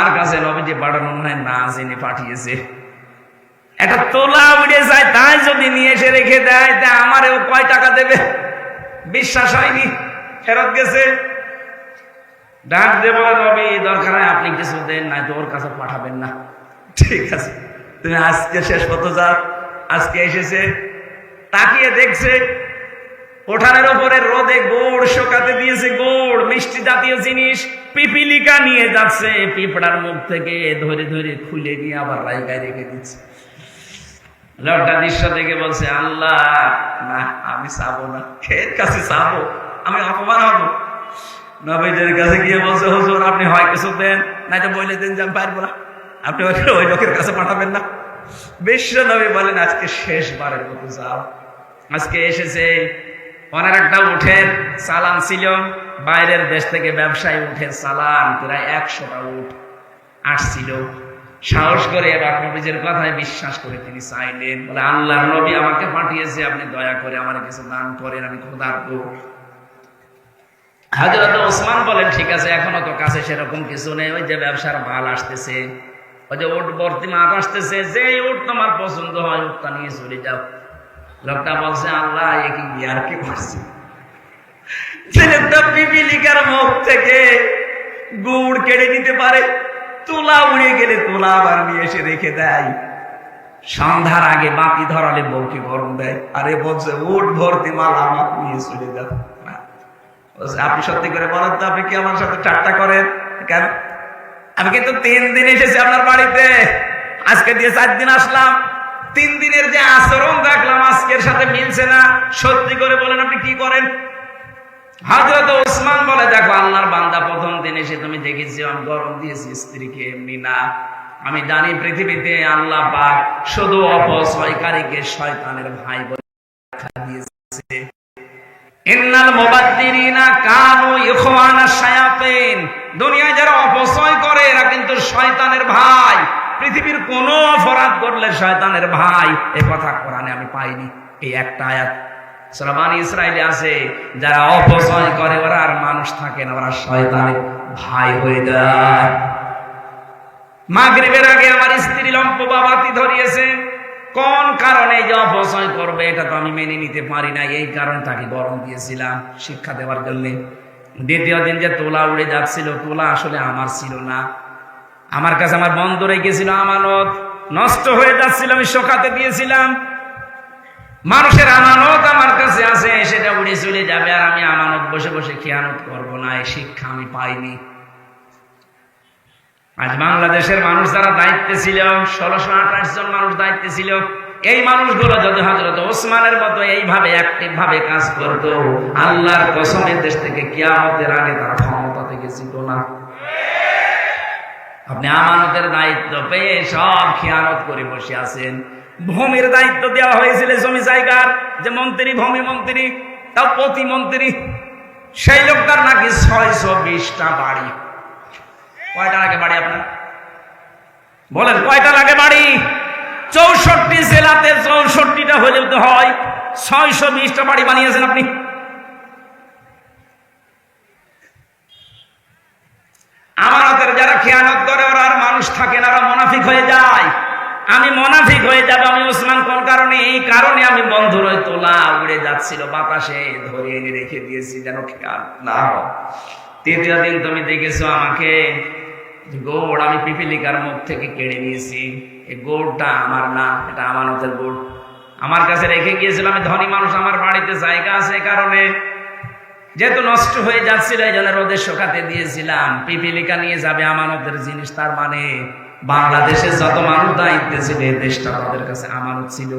তার কাছে নবীজি পাঠানো মনে হয় না জেনে পাঠিয়েছে। একটা তোলা উড়ে যায়, তাই যদি নিয়ে এসে রেখে দেয় তা আমারও কয় টাকা দেবে? বিশ্বাস হয়নি, ফেরত গেছে। ডাক দিয়ে বলে, নবী দরকার হয় আপনি কিছু দেন, নাই তো ওর কাছে পাঠাবেন না। ঠিক আছে, তুমি আজকে শেষ মতো যাও। আজকে এসেছে, তাকিয়ে দেখছে উঠানের উপরে রোদে গুড় শুকাতে দিয়েছে, গুড় মিষ্টি জাতীয় জিনিস। পিপিলিকা নিয়ে যাচ্ছে, পিঁপড়ার মুখ থেকে ধরে ধরে খুলে নিয়ে আবার রাইগায় রেখে দিচ্ছে। লোকটা দৃশ্য দেখে বলছে, আল্লাহ না, আমি চাবো না, এর কাছে চাবো আমি অপমান হবো। নবীদের কাছে গিয়ে বলছে, হুজুর আপনি হয় কিছু দেন, নাই তো বলে দেন যে আমি পারবো না, আপনি ওই লোকের কাছে পাঠাবেন না। বিশ্ব নবী বলেন, আজকে শেষবারের মতো যাও। আজকে এসেছে। ওনার একটা উঠের চালান ছিল, বাইরের দেশ থেকে ব্যবসায়ী উঠের চালান প্রায় 100টা উঠ আসছিল। সাহস করে এবার নবীজের কথায় বিশ্বাস করে তিনি চাইলেন, বলে আল্লাহর নবী আমাকে পাঠিয়েছে, আপনি দয়া করে আমার কিছু দান করেন, আমি ক্ষুধার্ত। হযরত ওসমান বলেন, ঠিক আছে, এখনো তো কাছে সেরকম কিছু নেই, ওই যে ব্যবসার মাল আসতেছে, ওই যে উট ভর্তি মাল আসতেছে, যে উট তোমার পছন্দ হয় উটটা নিয়ে চলে যাও। লোকটা বলছে, আল্লাহ এ কি আর কি করছে? ছেলেটা পিপিলিকার মুখ থেকে গুড় কেড়ে নিতে পারে, তুলা উড়ে গেলে তুলা আবার নিয়ে এসে রেখে দেয়। সন্ধ্যার আগে বাতি ধরালে বউকে গরম দেয়। আরে বলছে উট ভর্তি মাল আমার নিয়ে চলে যাও। আপনি সত্যি করে বলেন তো, আপনি কি আমার সাথে ঠাট্টা করেন কেন? আমি কিন্তু 3 দিন এসেছি আপনার বাড়িতে, আজকে দিয়ে 4 দিন আসলাম। 3 দিনের যে আচরণ দেখলাম আজকের সাথে মিলছে না। সত্যি করে বলেন আপনি কি করেন? হযরত ওসমান বলে, দেখো আল্লাহর বান্দা, প্রথম দিন এসে তুমি দেখেছি আমি গরম দিয়েছি স্ত্রীকে, এমনি না। আমি জানি পৃথিবীতে আল্লাহ পাক শুধু অপচয়কারীকে শয়তানের ভাই বলে দিয়েছে। ইন্নাল মুবাদ্দিরিনা কানু ইখওয়ানাশ শায়াতিন, দুনিয়ায় যারা অপচয় করে এরা কিন্তু শয়তানের ভাই। পৃথিবীর কোন অপরাধ করলে শয়তানের ভাই, এ কথা কোরআনে আমি পাইনি। এই একটা আয়াত সূরা বনী ইসরাঈলে আছে, যারা অপচয় করে ওরা আর মানুষ থাকে না, ওরা শয়তানের ভাই হয়ে যায়। মাগরিবের আগে আমার স্ত্রী লম্প বাবাতি ধরিয়েছে, কোন কারণে যে অপচয় করবে এটা তো আমি মেনে নিতে পারি না, এই কারণে তাকে গরম দিয়েছিলাম শিক্ষা দেওয়ার জন্য। দ্বিতীয় দিন যে তোলা উড়ে যাচ্ছিল, তোলা আসলে আমার ছিল না, আমার কাছে আমার বন্ধ রেখেছিল আমানত, নষ্ট হয়ে যাচ্ছিল, আমি শোকাতে দিয়েছিলাম। মানুষের আমানত আমার কাছে আছে, সেটা উড়ে চলে যাবে, আর আমি আমানত বসে বসে খেয়ানত করবো না, এই শিক্ষা আমি পাইনি। আজ বাংলাদেশের মানুষ যারা দায়িত্বে ছিল, 1628 জন মানুষ দায়িত্বে ছিল, এই মানুষগুলো যদি হযরত ওসমানের মতো এইভাবে অ্যাক্টিভ ভাবে কাজ করতো, আল্লাহর কসমে দেশ থেকে কিয়ামতের আগে তারা ক্ষমতা থেকে ছিল না। আপনি আমানতের দায়িত্ব পেয়ে সব খেয়ানত করে বসে আছেন। ভূমির দায়িত্ব দেওয়া হয়েছিল, জমি জায়গার যে মন্ত্রী, ভূমি মন্ত্রী, তাও প্রতিমন্ত্রী, সেই লোকটার নাকি 620টা বাড়ি। কয়টা লাগে বাড়ি আপনার? বলেন কয়টা লাগে বাড়ি? 64 জেলাতে 64টা হলে তো হয় 620টা বাড়ি বানিয়েছেন আপনি। আমানতের যারা খেয়ানত করে ওরা আর মানুষ থাকে না, ওরা মুনাফিক হয়ে যায়। আমি মুনাফিক হয়ে যাব আমি ওসমান কোন কারণে? এই কারণে আমি বন্ধুর ওই তোলা উড়ে যাচ্ছিল বাতাসে ধরে এনে রেখে দিয়েছি যেন খেয়াল না হয়। তৃতীয় দিন তুমি দেখেছো আমাকে গোড় আমি পিপিলিকার মুখ থেকে কেড়ে নিয়েছি। এই গোড়টা আমার না, এটা আমানতের গোড়, আমার কাছে রেখে গিয়েছিলাম। আমি ধনী মানুষ, আমার বাড়িতে জায়গা আছে, কারণে যেহেতু নষ্ট হয়ে যাচ্ছিল এই জন্য রোদে শুকাতে দিয়েছিলাম। পিপিলিকা নিয়ে যাবে আমানতের জিনিস, তার মানে বাংলাদেশের যত মানুষ দায়িত্বে ছিল এই দেশটা তাদের কাছে আমানত ছিল।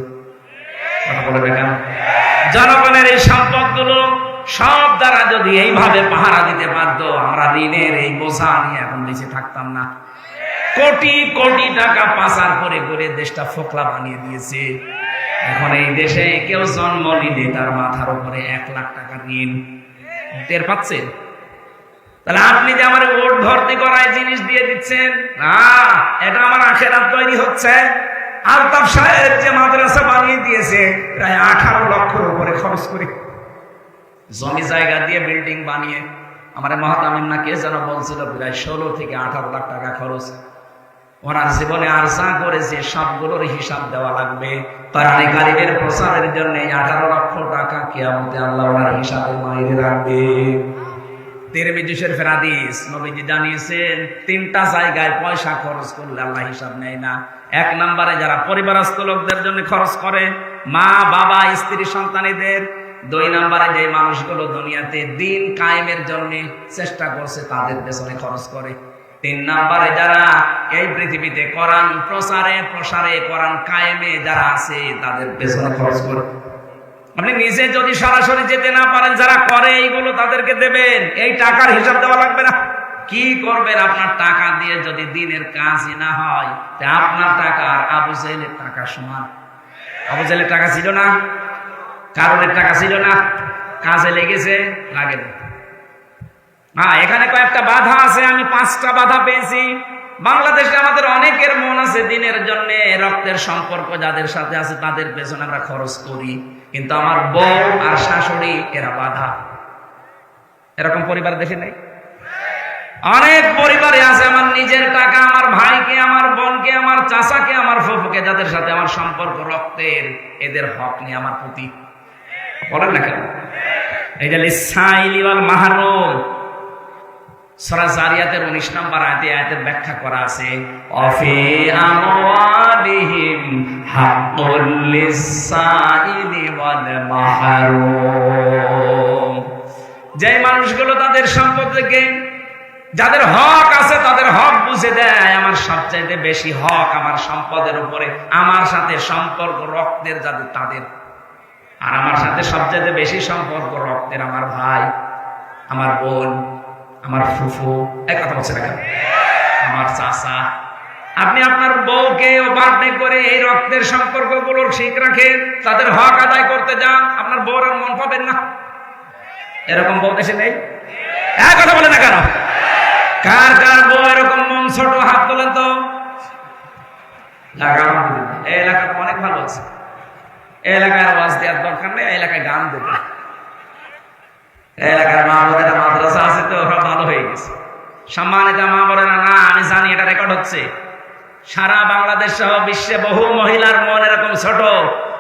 জনগণের এই সম্পদগুলো সব দ্বারা যদি এইভাবে পাহারা দিতে পারতো, আমরা ঋণের এই বোঝা নিয়ে এখন বেঁচে থাকতাম না। কোটি কোটি টাকা পাচার করে করে দেশটা ফোকলা বানিয়ে দিয়েছে। এখন এই দেশে কেউ জন্ম নিলে তার মাথার উপরে 1 লাখ টাকা ঋণ। টের পাচ্ছেন? তাহলে আপনি যে আমার ওট ভর্তি করায় জিনিস দিয়ে দিচ্ছেন, না, এটা আমার আখেরাত তৈরি হচ্ছে। আলতাফ সাহেব যে মাদ্রাসা বানিয়ে দিয়েছে প্রায় 18 লক্ষের উপরে খরচ করে, জমি জায়গা দিয়ে বিল্ডিং বানিয়ে আমার মহাতামিম না কে যেন বলছিল প্রায় 16 থেকে 18 লাখ টাকা খরচ। ওনার জীবনে আর যা করেছে সবগুলোর হিসাব দেওয়া লাগবে। কোরআন কারীমের প্রচারের জন্য 18 লক্ষ টাকা কিয়ামতে আল্লাহ ওনার হিসাবে মাইরে রাখবে। তিরমিজি শরীফের হাদিস, নবীজি জানিয়েছেন 3টা জায়গায় পয়সা খরচ করলে আল্লাহ হিসাব নেয় না। 1 নম্বরে যারা পরিবারস্থ লোকদের জন্য খরচ করে, মা বাবা স্ত্রী সন্তানীদের। 2 নম্বরে যে মানুষগুলো দুনিয়াতে দিন কায়েমের জন্য চেষ্টা করছে তাদের পেছনে খরচ করে। 3 নম্বরে যারা এই পৃথিবীতে কোরআন প্রসারে কোরআন কায়েমে যারা আছে তাদের পেছনে খরচ করে। আপনি নিজে যদি সরাসরি যেতে না পারেন, যারা করে এইগুলো তাদেরকে দেবেন। এই টাকার হিসাব দেওয়া লাগবে না। কি করবেন আপনার টাকা দিয়ে যদি দিনের কাজই না হয়? আপনার টাকা আর আবু জাহেলের টাকা সমান। আবু জাহেলের টাকা ছিল না, কারণের টাকা ছিল না, কাজে লেগেছে, লাগে না। হ্যাঁ, এখানে কয়েকটা বাধা আছে, আমি 5টা বাধা পেয়েছি। বাংলাদেশে আমাদের অনেকের মন আছে দিনের জন্য, রক্তের সম্পর্ক যাদের সাথে আছে তাদের পেছনে আমরা খরচ করি, কিন্তু আমার বউ আর শাশুড়ি এরা বাধা। এরকম পরিবার দেখে নেই? অনেক পরিবারে আছে আমার নিজের টাকা, আমার ভাইকে, আমার বোনকে, আমার চাচাকে, আমার ফুফুকে, যাদের সাথে আমার সম্পর্ক রক্তের, এদের হক নিয়ে আমার প্রতি বলেন না কেন? এই যে লিসাইলি ওয়াল মাহরুম, সূরা জারিয়াতের 19 নম্বর আয়াতের ব্যাখ্যা করা আছে, অফি আমওয়ালিহিম হাক্কুল লিসাইলি ওয়াল মাহরুম। যে মানুষগুলো তাদের সম্পদ থেকে যাদের হক আছে তাদের হক বুঝে দেয়। আমার সবচাইতে বেশি হক আমার সম্পদের উপরে, আমার সাথে সম্পর্ক রক্তের যাদের তাদের। আর আমার সাথে সবচাইতে বেশি সম্পর্ক রক্তের আমার ভাই, আমার বোন, আমার ফুফু, এক কথা বলছে না কেন, আমার চাচা। আপনি আপনার বউকে বার্থডে করে এই রক্তের সম্পর্কগুলো ঠিক রাখেন, তাদের হক আদায় করতে যান, আপনার বউর আর মন পাবেন না। এরকম বউ দেশে নেই? এক কথা বলে না কেন? কার কার বউ এরকম মন ছোট, হাত তোলেন তো। এই এলাকাটা অনেক ভালো আছে, এই এলাকায় আওয়াজ দেওয়ার দরকার নেই, এলাকায় গান দেবে। এলাকার মা বোনেরা মাদ্রাসা আছে তো ওরা ভালো হয়ে গেছে। সম্মানিত মা বোনেরা, না আমি জানি এটা রেকর্ড হচ্ছে, সারা বাংলাদেশ সহ বিশ্বে বহু মহিলার মন এরকম ছোট।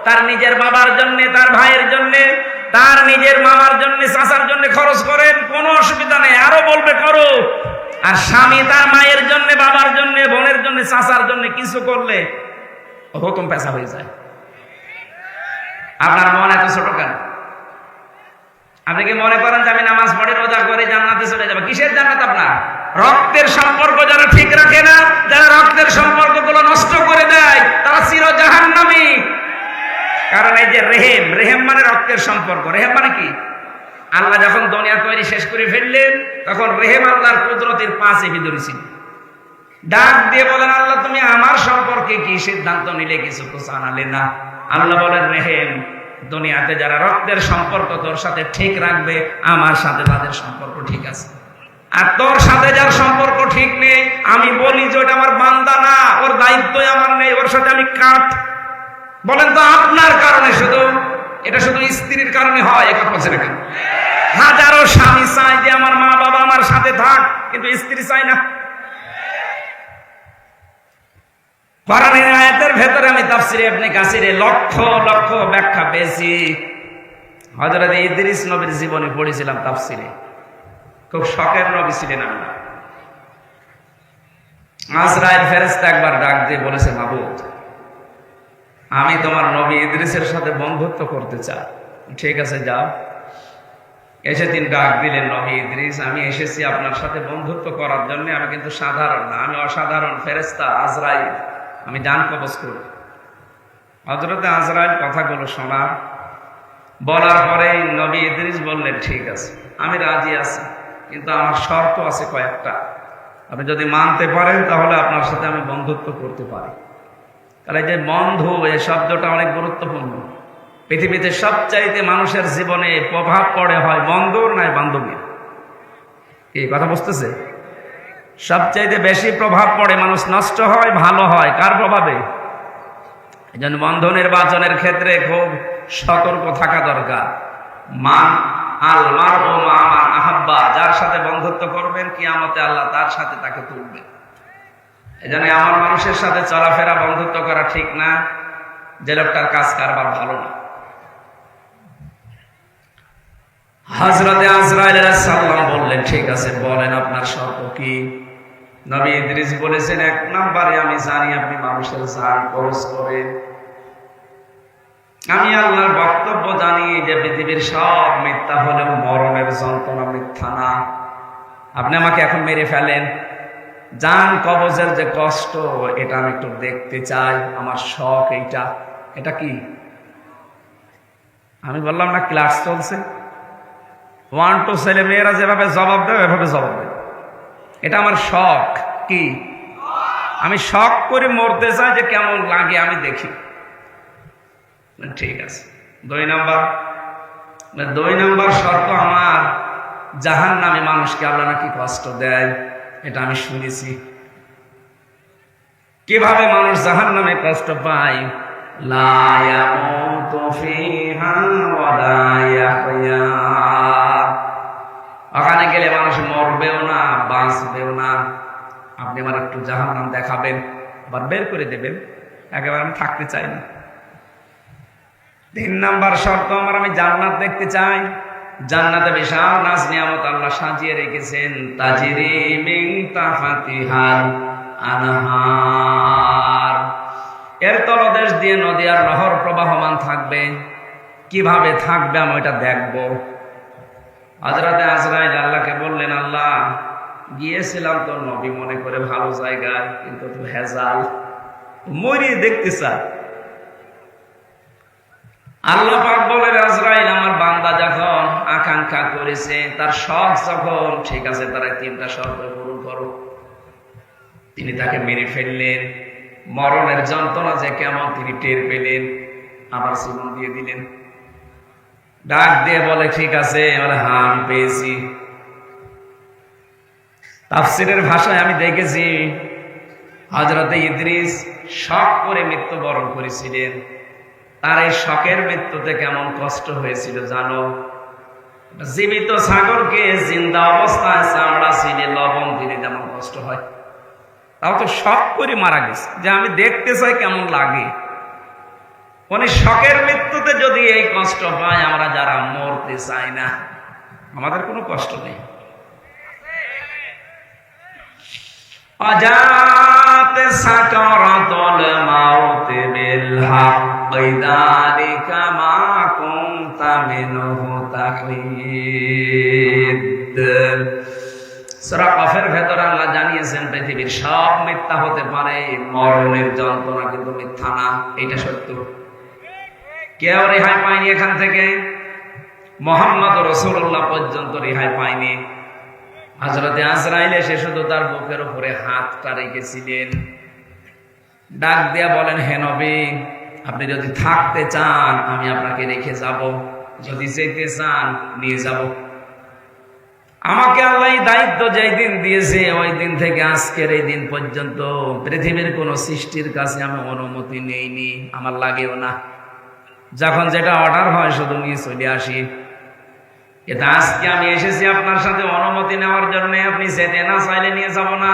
তার নিজের বাবার জন্য, তার ভাইয়ের জন্য, তার নিজের মামার জন্য, চাচার জন্য খরচ করেন, কোনো অসুবিধা নেই, আরো বলবে করো। আর স্বামী তার মায়ের জন্য, বাবার জন্য, বোনের জন্য, চাচার জন্য কিছু করলে হুকুম পেশা হয়ে যায়। আপনার মন এত ছোট কেন? আপনি কি মনে করেন যে আমি নামাজ পড়ে রোজা করে জান্নাতে চলে যাবো? কিসের জান্নাত আপনার? রক্তের সম্পর্ক যারা ঠিক রাখে না, যারা রক্তের সম্পর্কগুলো নষ্ট করে দেয়, তারা চির জাহান্নামী। কারণ এই যে রেহেম, রেহেম মানে রক্তের সম্পর্ক। রেহেম মানে কি? আল্লাহ যখন দুনিয়া তৈরি শেষ করে ফেললেন তখন রেহেম আল্লাহর কুদরতের পাশে ভিতরে ছিল। ডাক দিয়ে বলেন, আল্লাহ তুমি আমার সম্পর্কে কি সিদ্ধান্ত নিলে? কিছু তো জানালে না। আল্লাহ বলেন, রেহেম, দুনিয়াতে যারা রক্তের সম্পর্ক তোর সাথে ঠিক রাখবে, আমার সাথে তাদের সম্পর্ক ঠিক আছে। আর তোর সাথে যার সম্পর্ক ঠিক নেই, আমি বলি যে ওটা আমার বান্দা না, ওর দায়িত্বই আমার নেই, ওর সাথে আমি কাট। বলেন তো আপনার কারণে শুধু, এটা শুধু স্ত্রীর কারণে হয়? এ কথা বলছে না কেন? হাজারো স্বামী চায় যে আমার মা বাবা আমার সাথে থাক, কিন্তু স্ত্রী চায় না। কোরআনের আয়াতের ভেতরে আমি তাফসিরে ইবনে কাসিরে লক্ষ লক্ষ ব্যাখ্যা পেয়েছি। হযরত ইদ্রিস নবীর জীবনী পড়েছিলাম তাফসিরে, খুব শখের নবী ছিলেন। আল্লাহ আজরাইল ফেরেশতা একবার ডাক দিয়ে বলেছে, মাবুদ আমি তোমার নবী ইদ্রিসের সাথে বন্ধুত্ব করতে চাই। ঠিক আছে যাও। এসে তিনি ডাক দিলেন, নবী ইদ্রিস আমি এসেছি আপনার সাথে বন্ধুত্ব করার জন্য, আমি কিন্তু সাধারণ না, আমি অসাধারণ ফেরেশতা আজরাইল, আমি ডান কবজ করি। হযরত আজরাইল কথাগুলো শোনার বলার পরে নবী ইদ্রিস বললেন, ঠিক আছে আমি রাজি আছি, কিন্তু আমার শর্ত আছে কয়েকটা। আপনি যদি মানতে পারেন তাহলে আপনার সাথে আমি বন্ধুত্ব করতে পারি। তাহলে যে বন্ধু, এই শব্দটা অনেক গুরুত্বপূর্ণ। পৃথিবীতে সবচাইতে মানুষের জীবনে প্রভাব পড়ে হয় বন্ধুর নয় বান্ধবীর। কি কথা বুঝতেছে? সবচাইতে বেশি প্রভাব পড়ে, মানুষ নষ্ট হয় ভালো হয় কার প্রভাবে? এই জন্য বন্ধু নির্বাচনের ক্ষেত্রে খুব সতর্ক থাকা দরকার। আল মারউ মা মান আহাব্বা, যার সাথে বন্ধুত্ব করবেন কিয়ামতে আল্লাহ তার সাথে তাকে তুলবে। এজন্য আমার মানুষের সাথে চলাফেরা বন্ধুত্ব করা ঠিক না, যে লোকটার কাজ কারবার ভালো না। হযরতে আজরাইল আলাইহিস সালাম বললেন, ঠিক আছে বলেন আপনার শর্ত কি? নবী ইদ্রিস বলেছেন, এক নম্বরে আমি জানি আপনি মানুষের জান কবজ করেন। আমি আল্লাহর বক্তব্য জানি যে পৃথিবীর সব মিথ্যা হলেও মরণের যন্ত্রণা মিথ্যা না। আপনি আমাকে এখন মেরে ফেলেন, জান কবজের যে কষ্ট এটা আমি একটু দেখতে চাই, আমার শখ এইটা। এটা কি? আমি বললাম না ক্লাস চলছে, 1 2 ছেলে মেয়েরা যেভাবে জবাব দেয় এভাবে জবাব দেয়। এটা আমার শখ। কি? আমি শখ করে মরতে চাই, যে কেমন লাগে আমি দেখি। ঠিক আছে। 2 নাম্বার শর্ত আমার, জাহান্নামে মানুষকে আল্লাহ নাকি কষ্ট দেয়, এটা আমি শুনেছি। কিভাবে মানুষ জাহান্নামে কষ্ট পায়? লা ইয়ামুতু ফিহা ওয়া লা ইয়াহইয়া। ওখানে গেলে মানুষ মরবেও না, বাঁচবেও না। আপনি আমার একটু জাহান্নাম দেখাবেন, আবার বের করে দেবেন, একেবারে আমি থাকতে চাই না। 3 নাম্বার শর্ত আমার, আমি জান্নাত দেখতে চাই। জান্নাতে বিশাল নাজ নিয়ামত আল্লাহ সাজিয়ে রেখেছেন, তাজরি মিন তাহতিহাল আনহার, এর তলদেশ দিয়ে নদী আর নহর প্রবাহমান থাকবে। কিভাবে থাকবে আমি ওটা দেখবো। হযরতে আজরাইল আল্লাহকে বললেন, আল্লাহ গিয়েছিলাম তো নবী মনে করে ভালো জায়গায়, কিন্তু তো ভেজাল, মরি দেখতে চাই। আল্লাহ পাক বলেন, আজরাইল আমার বান্দা যখন আকাঙ্ক্ষা করেছে, তার শখ যখন ঠিক আছে, তারা 3টা শর্ত পূরণ করো। তিনি তাকে মেরে ফেললেন। মরণের যন্ত্রণা যে কেমন তিনি টের পেলেন, আবার জীবন দিয়ে দিলেন। ডাক দিয়ে বলে, ঠিক আছে, হ্যাঁ আমি পেয়েছি। তাফসীরের ভাষায় আমি দেখেছি হযরতে ইদ্রিস শখ করে মৃত্যুবরণ করেছিলেন। তার এই শখের মৃত্যুতে কেমন কষ্ট হয়েছিল জানো? জীবিত ছাগলকে জিন্দা অবস্থায় চামড়া ছিঁড়ে লবণ দিলে যেমন কষ্ট হয়, তাও তো শখ করে মারা গেছে, যে আমি দেখতে চাই কেমন লাগে। উনি শখের মৃত্যুতে যদি এই কষ্ট পায়, আমরা যারা মরতে চাই না আমাদের কোনো কষ্ট নেই। অজাত সাকারাতুল মাউত বিল হক যালিকা মা কুনতা মিনহু তাহিদ। সূরা কফের ভেতরে আল্লাহ জানিয়েছেন, পৃথিবীর সব মিথ্যা হতে পারে, মরণের যন্ত্রণা কিন্তু মিথ্যা না। এটা সত্য। কেউ রেহাই পায়নি এখান থেকে, মুহাম্মদ রাসূলুল্লাহ পর্যন্ত রেহাই পায়নি। হযরতে আজরাইল এসে শুধু তার বুকের উপরে হাতটা রেখেছিলেন। ডাক দিয়া বলেন, হে নবী, আপনি যদি থাকতে চান আমি আপনাকে রেখে যাব, যদি যেতে চান নিয়ে যাব। আমাকে আল্লাহ দায়িত্ব যেই দিন দিয়েছে, ওই দিন থেকে আজকের এই দিন পর্যন্ত পৃথিবীর কোন সৃষ্টির কাছে আমি অনুমতি নেইনি, আমার লাগেও না। যখন যেটা অর্ডার হয় শুধু নিয়ে চলে আসি। কিন্তু আজকে আমি এসেছি আপনার সাথে অনুমতি নেওয়ার জন্য, আপনি যেতে না চাইলে নিয়ে যাব না।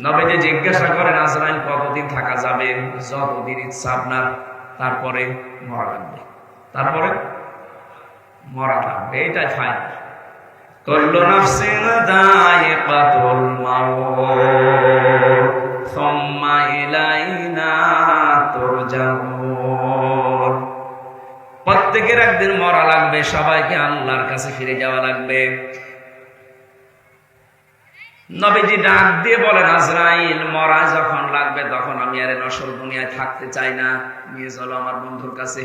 নবীজি জিজ্ঞাসা করেন, আজরাইল কতদিন থাকা যাবে? যতদিন ইচ্ছা আপনার, তারপরে মরা লাগবে। তারপরে মরা লাগবে, এটাই ফাইনাল। কুল্লু নাফসিন যায়িকাতুল মাউত সুম্মা ইলাইনা তুরজাউন। প্রত্যেকের একদিন মরা লাগবে, সবাইকে আল্লাহর কাছে ফিরে যাওয়া লাগবে। নবীজি ডাক দিয়ে বলেন, আজরাইল মরা যখন লাগবে তখন আমি আর নশ্বর দুনিয়ায় থাকতে চাই না, নিয়ে চলো আমার বন্ধুর কাছে।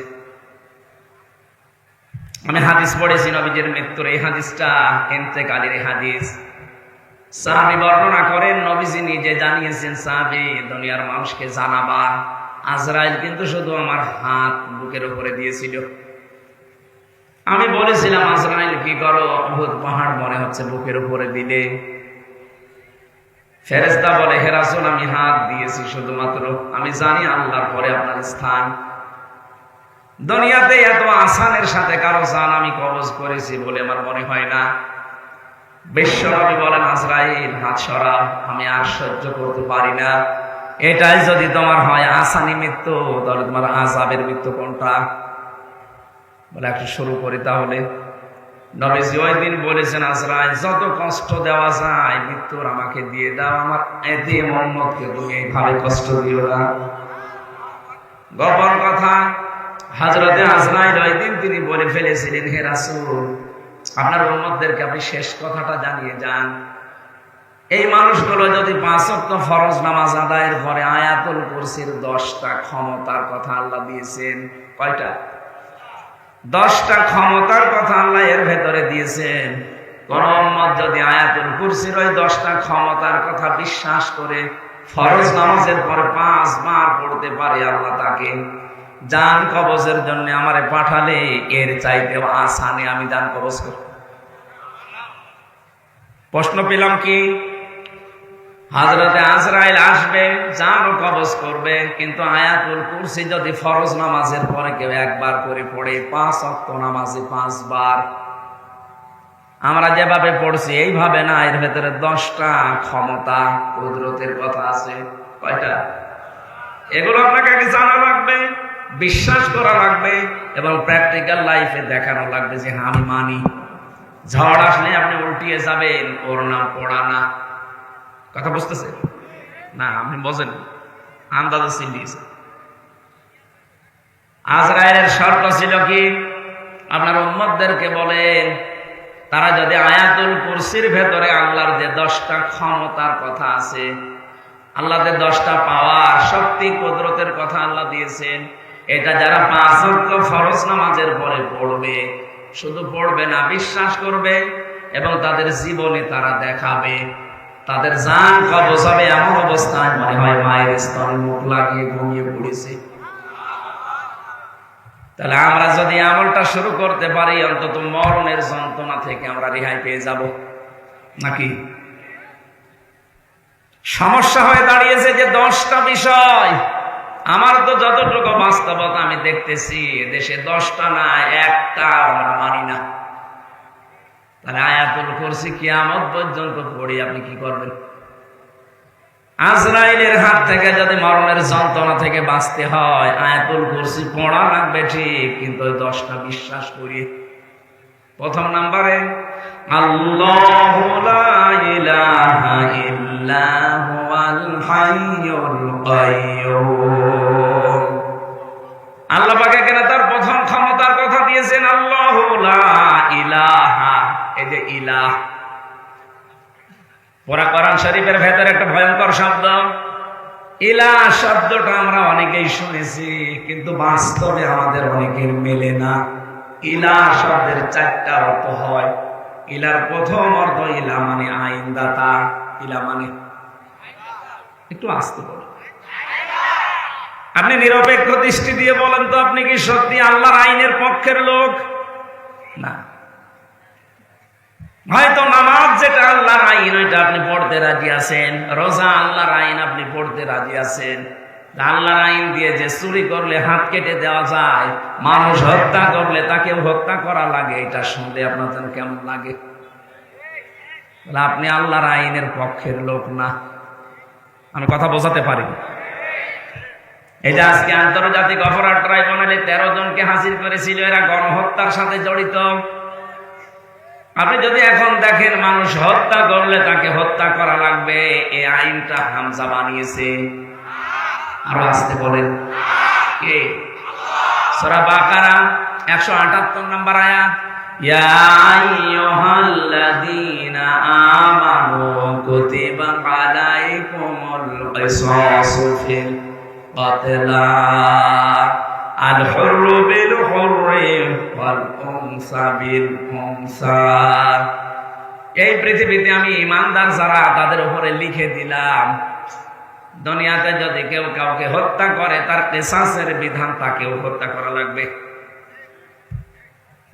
আমি হাদিস পড়েছি নবীজির মৃত্যুর, এই হাদিসটা ইন্তেকালের হাদিস। সাহাবী বর্ণনা করেন, নবীজি নিজে জানিয়েছেন, সাহাবী দুনিয়ার মানুষকে জানাবা। আজরাইল কিন্তু শুধু আমার হাত বুকের উপরে দিয়েছিল। আমি বলেছিলাম, আজরাইল কি করো? উহুদ পাহাড় মনে হচ্ছে বুকের উপরে দিলে। ফেরেশতা বলে, হে রাসূল, আমি হাত দিয়েছি শুধুমাত্র, আমি জানি আল্লাহর পরে আপনার স্থান। দুনিয়াতে এত আসানের সাথে কারো জান আমি কবজ করেছি বলে আমার মনে হয় না। বিশ্বনবী বলেন, আজরাইল হাত সরাও, আমি আর সহ্য করতে পারি না। এটাই যদি তোমার হয় আসানি মৃত্যু, তাহলে তোমার আযাবের মৃত্যু কোনটা? বলে একটু শুরু করি তাহলে। নবীজি ওই দিন বলেছেন, আজরাইল যত কষ্ট দেওয়া যায় মৃত্যুর আমাকে দিয়ে দাও, আমার এতিম উম্মতকে তুমি এইভাবে কষ্ট দিও না। গোপন কথা, হযরতে আজরাইল ওই দিন তিনি বলে ফেলেছিলেন, হে রাসূল, আপনার উম্মতদেরকে আপনি শেষ কথাটা জানিয়ে যান। এই মানুষগুলো যদি 5 ওয়াক্ত ফরজ নামাজ আদায়ের পরে আয়াতুল কুরসির 10টা ক্ষমতার কথা আল্লাহ দিয়েছেন। কয়টা? 10টা ক্ষমতার কথা আল্লাহ এর ভেতরে দিয়েছেন। কোন উম্মত যদি আয়াতুল কুরসির ওই 10টা ক্ষমতার কথা বিশ্বাস করে ফরজ নামাজের পরে 5 বার পড়তে পারে, আল্লাহ তাকে জান কবজের জন্য আমারে পাঠালে এর চাইতে আসানে আমি জান কবজ করব। প্রশ্ন পেলাম কি? হযরতে আজরাইল আসবে, জানও কবজ করবে, কিন্তু আয়াতুল কুরসি যদি ফরজ নামাজের পরে কেউ একবার করে পড়ে, 5 ওয়াক্ত নামাজে 5 বার, আমরা যেভাবে পড়ছি এইভাবে না, এর ভেতরে 10টা ক্ষমতা কুদরতের কথা আছে। কয়টা? এগুলো আপনাকে আগে জানা লাগবে, বিশ্বাস করা লাগবে, এবং প্র্যাকটিক্যাল লাইফে দেখানো লাগবে যে হ্যাঁ আমি মানি। ঝড় আসলে আপনি উল্টিয়ে যাবেন, ওর নাম পড়া না। কথা বুঝতেছে না? আপনি বোঝেন, আন্দাজে চিন্তিয়েছে। আজরাইলের শর্ত ছিল কি? আপনার উম্মতদেরকে বলেন, তারা যদি আয়াতুল কুরসির ভেতরে আল্লাহর যে 10টা ক্ষমতার কথা আছে, আল্লাহ যে 10টা পাওয়ার শক্তি কুদরতের কথা আল্লাহ দিয়েছেন, এটা যারা 5 ওয়াক্ত ফরজ নামাজের পরে পড়বে, শুধু পড়বে না, বিশ্বাস করবে এবং তাদের জীবনে তারা দেখাবে, তাদের জান কবজ হবে। এমন অবস্থায় মনে হয় মায়ের স্তনে মুখ লাগিয়ে ঘুমিয়ে পড়েছে। তাহলে আমরা যদি আমলটা শুরু করতে পারি, অন্তত মরণের যন্ত্রণা থেকে আমরা রেহাই পেয়ে যাব। নাকি সমস্যা হয়ে দাঁড়িয়েছে যে 10টা বিষয়। আমার তো যতটুকু বাস্তবতা আমি দেখতেছি, দেশে 10টা না, একটা আমরা মানি না। তাহলে আয়াতুল কুরসি কিয়ামত পর্যন্ত পড়ি আপনি কি করবেন? আজরাইলের হাত থেকে যদি মরণের যন্ত্রণা থেকে বাঁচতে হয়, আয়াতুল কুরসি পড়া লাগবে ঠিক, কিন্তু ওই 10টা বিশ্বাস করি। প্রথম নাম্বারে, আল্লাহু লা ইলাহা ইল্লা হুয়াল হাইয়ুল কাইয়্যুম। আল্লাহ পাক এখানে তার প্রথম ক্ষমতার কথা দিয়েছেন, আল্লাহু লা ইলাহা। এই যে ইলাহ, পুরা কোরআন শরীফের ভেতরে একটা ভয়ঙ্কর শব্দ ইলাহ শব্দটা আমরা অনেকেই শুনেছি, কিন্তু বাস্তবে আমাদের অনেকের মেলে না। ইলাহ শব্দের 4টা অর্থ হয়। ইলার প্রথম অর্থ, ইলা মানে আইনদাতা। ইলা মানে, একটু আস্তে বলুন, আপনি নিরপেক্ষ দৃষ্টি দিয়ে বলেন তো, আপনি কি সত্যি আল্লাহর আইনের পক্ষের লোক? না। হয়তো নামাজ যেটা আল্লাহর আইন ওইটা আপনি পড়তে রাজি আছেন, রোজা আল্লাহর আইন আপনি পড়তে রাজি আছেন, আল্লাহর আইন দিয়ে যে চুরি করলে হাত কেটে দেওয়া যায়, মানুষ হত্যা করলে তাকে হত্যা করা লাগে, এটা শুনলে আপনার যেন কেমন লাগে? আপনি আল্লাহর আইনের পক্ষের লোক না। আমি কথা বোঝাতে পারি? এই যে আজকে আন্তর্জাতিক অপরাধ ট্রাইব্যুনালে 13 জনকে হাজির করেছিল, এরা গণহত্যার সাথে জড়িত। আপনি যদি এখন দেখেন মানুষ হত্যা করলে তাকে হত্যা করা লাগবে, এই আইনটা হামজা বানিয়েছে। আরো আসতে বলেন কে? সূরা বাকারা 178 নম্বর আয়াত, ইয়া আইয়ুহাল্লাযীনা আমানু কুতিবা আলাইকুমুল কিসাসু ফিল কাতলা আল হুররু বিল হুররি ওয়াল উনসা বিল উনসা। এই পৃথিবীতে আমি ইমানদার যারা তাদের উপরে লিখে দিলাম, দুনিয়াতে যদি কেউ কাউকে হত্যা করে তার কিসাসের বিধান, তাকেও হত্যা করা লাগবে।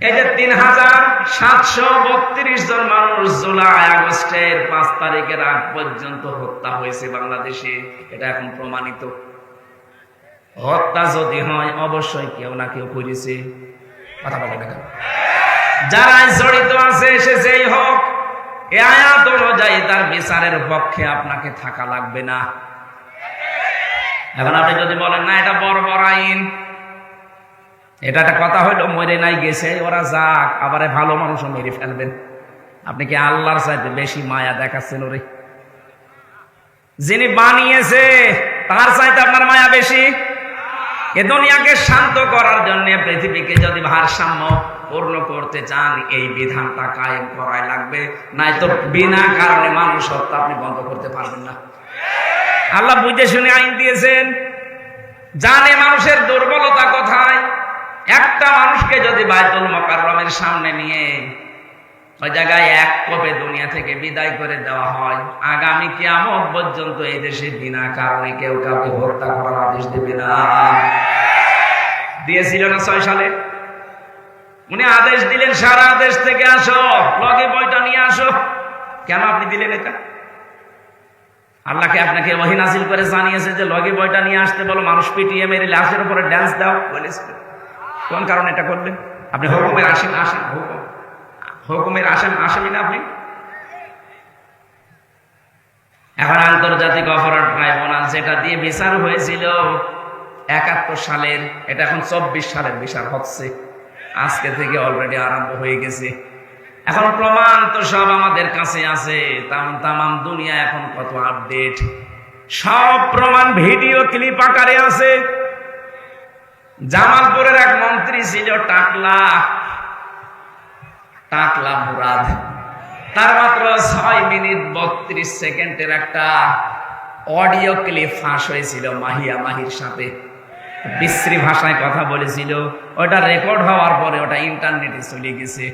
এই যে 3732 জন মানুষ জুলাই আগস্টের 5 তারিখের আগ পর্যন্ত হত্যা হয়েছে বাংলাদেশে, এটা এখন প্রমাণিত। হত্যা যদি হয় অবশ্যই কেউ না কেউ করেছে। কথা বলে না কেন? যারা জড়িত আছে সে যেই হোক, এ আয়াত অনুযায়ী তার বিচারের পক্ষে আপনাকে থাকা লাগবে না। এখন আপনি যদি বলেন না এটা বর্বর আইন, এটা একটা কথা হইলো, মরে নাই গেছে ওরা যাক, আবার ভালো মানুষও মেরে ফেলবেন, আপনি কি আল্লাহর চাইতে বেশি মায়া দেখাচ্ছেন ওরে? যিনি বানিয়েছে তার চাইতে আপনার মায়া বেশি? এ দুনিয়াকে শান্ত করার জন্য, পৃথিবীকে যদি ভারসাম্য পূর্ণ করতে চান, এই বিধানটা কায়েম করাই লাগবে, নাই তো বিনা কারণে মানুষ হত্যা আপনি বন্ধ করতে পারবেন না। আল্লাহ বুঝে শুনে আইন দিয়েছেন, জানে মানুষের দুর্বলতা কোথায়। একটা মানুষকে যদি বাইতুল মুকাররমের সামনে নিয়ে ওই জায়গায় এক কোপে দুনিয়া থেকে বিদায় করে দেওয়া হয়, আগামী কিয়ামত পর্যন্ত এই দেশে বিনা কারণে কেউ কাউকে হত্যা করার আদেশ দেবে না। দিয়েছিল না 6 সালে? উনি আদেশ দিলেন সারা দেশ থেকে আসো, লগে বইটা নিয়ে আসো। কেন আপনি দিলেন এটা? আল্লাহকে আপনাকে ওহী নাযিল করে জানিয়েছে যে লগে বইটা নিয়ে আসতে বলো, মানুষ পিটিয়ে মেরে লাশের উপরে ড্যান্স দাও বলেছে। কোন কারণে এটা করলেন? আপনি হুকুমের হুকুমের আসামি না আপনি? এখন আন্তর্জাতিক অপরাধ ট্রাইব্যুনাল যেটা দিয়ে বিচার হয়েছিল 71 সালের, এটা এখন 24 সালের বিচার হচ্ছে। আজকে থেকে অলরেডি আরম্ভ হয়ে গেছে। এখন প্রমাণ তো সব আমাদের কাছে আছে, তামাম দুনিয়া এখন কত আপডেট, সব প্রমাণ ভিডিও ক্লিপ আকারে আছে। জামালপুরের এক মন্ত্রী ছিল টাকলা মুরাদ, তার মাত্র 6 মিনিট 32 সেকেন্ডের একটা অডিও ক্লিপ ফাঁস হয়েছিল মাহির সাথে। বিশ্রী ভাষায় কথা বলেছিল, ওটা রেকর্ড হওয়ার পরে ওটা ইন্টারনেটে চলে গেছে।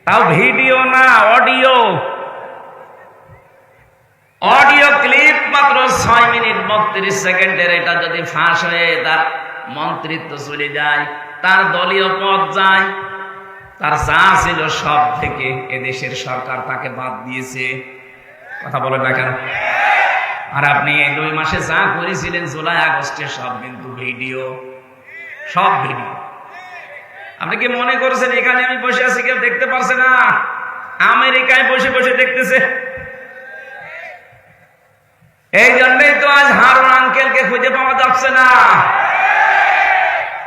তাও ভিডিও না, অডিও ক্লিপ, মাত্র 6 মিনিট 32 সেকেন্ডের। এটা যদি ফাঁস হয়ে তার মন্ত্রিত্ব চলে যায়, তার দলীয় পদ যায়, তার যা ছিল সব থেকে এদেশের সরকার তাকে বাদ দিয়েছে। কথা বলেন না কেন? আর আপনি এই 2 মাসে যা করেছিলেন জুলাই আগস্টে, সব কিন্তু ভিডিও, সব ভিডিও। আপনি কি মনে করেছেন এখানে আমি বসে আছি কেউ দেখতে পারছে না? আমেরিকায় বসে বসে দেখতেছে। এই জন্যই তো আজ হারুন আঙ্কেলকে খুঁজে পাওয়া যাচ্ছে না।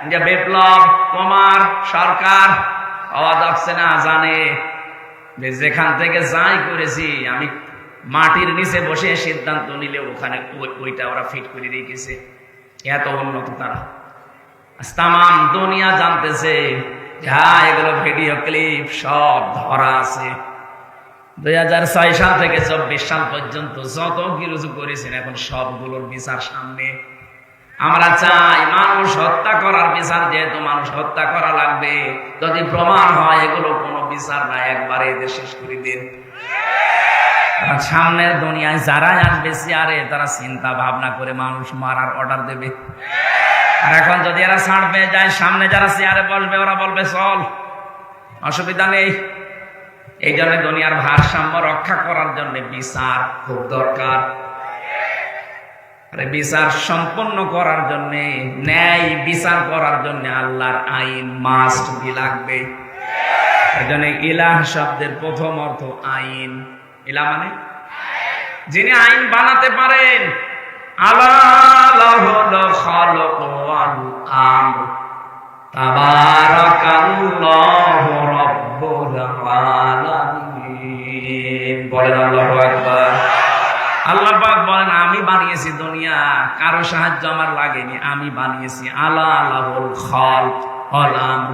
যে বিপ্লব কুমার সরকার পাওয়া যাচ্ছে না, জানে যেখান থেকে যাই করেছি আমি মাটির নিচে বসে সিদ্ধান্ত নিলে ওখানে ওইটা ওরা ফিট করে রেখেছে। এত উন্নত তারা। তামাম দুনিয়া জানতেছে, হ্যাঁ এগুলো ভিডিও ক্লিপ সব ধরা আছে। 2006 সাল থেকে 24 সাল পর্যন্ত যত কিছু করেছেন এখন সবগুলোর বিচার সামনে। আমরা চাই মানুষ হত্যা করার বিচার, যেহেতু মানুষ হত্যা করা লাগবে, যদি প্রমাণ হয় এগুলো কোনো বিচার না, একবারে এদের শেষ করে দিন। সামনের দুনিয়ায় যারা আসবে চেয়ারে, তারা চিন্তা ভাবনা করে মানুষ মারার অর্ডার দেবে। আর এখন যদি এরা ছাড় পেয়ে যায়, সামনে যারা চেয়ারে বসবে ওরা বলবে চল, অসুবিধা নেই। এই জন্য দুনিয়ার ভারসাম্য রক্ষা করার জন্য বিচার খুব দরকার। বিচার সম্পন্ন করার জন্য, ন্যায় বিচার করার জন্য আল্লাহর আইন মাস্ট বি লাগবে। এই জন্য ইলাহ শব্দের প্রথম অর্থ আইন। ইলাহ মানে যিনি আইন বানাতে পারেন। আলাহুল খালকু ওয়াল আমর, তাবারাকাল্লাহু রাব্বুল আলামিন। বলেন আল্লাহু আকবার। আল্লাহ পাক বলেন আমি বানিয়েছি দুনিয়া, কারো সাহায্য আমার লাগেনি, আমি বানিয়েছি। আলাহুল খালক ওয়াল আমর,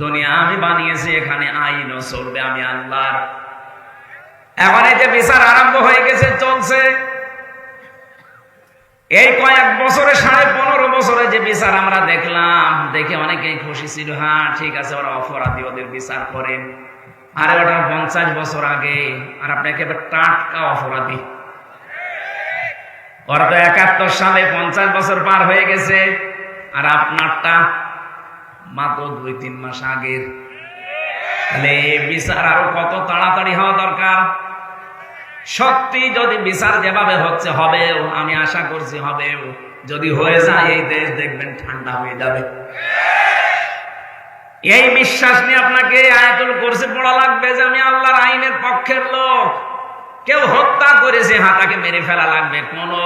দুনিয়া আমি বানিয়েছি, এখানে আইনও চলবে আমি আল্লাহর। এখন এই যে বিচার আরম্ভ হয়ে গেছে, চলছে। এই কয়েক বছরে 15.5 বছরে যে বিচার আমরা দেখলাম, দেখে অনেকেই খুশি ছিল। হ্যাঁ ঠিক আছে, ওরা অপরাধী, ওদের বিচার করেন। আরে ওটা 50 বছর আগে, আর আপনি একেবারে টাটকা অপরাধী। ওরা তো 71 সালে 50 বছর পার হয়ে গেছে, আর আপনারটা মাত্র 2-3 মাস আগের। তাহলে বিচার আরো কত তাড়াতাড়ি হওয়া দরকার। সত্যি যদি বিচার যেভাবে হচ্ছে হবেও, আমি আশা করছি হবেও, যদি হয়ে যায় এই দেশ দেখবেন ঠান্ডা হয়ে যাবে। এই বিশ্বাস নিয়ে আপনাকে আয়াতুল কুরসি পড়া লাগবে যে আমি আল্লাহর আইনের পক্ষের লোক। কেউ হত্যা করেছে, তাকে মেরে ফেলা লাগবে, কোনো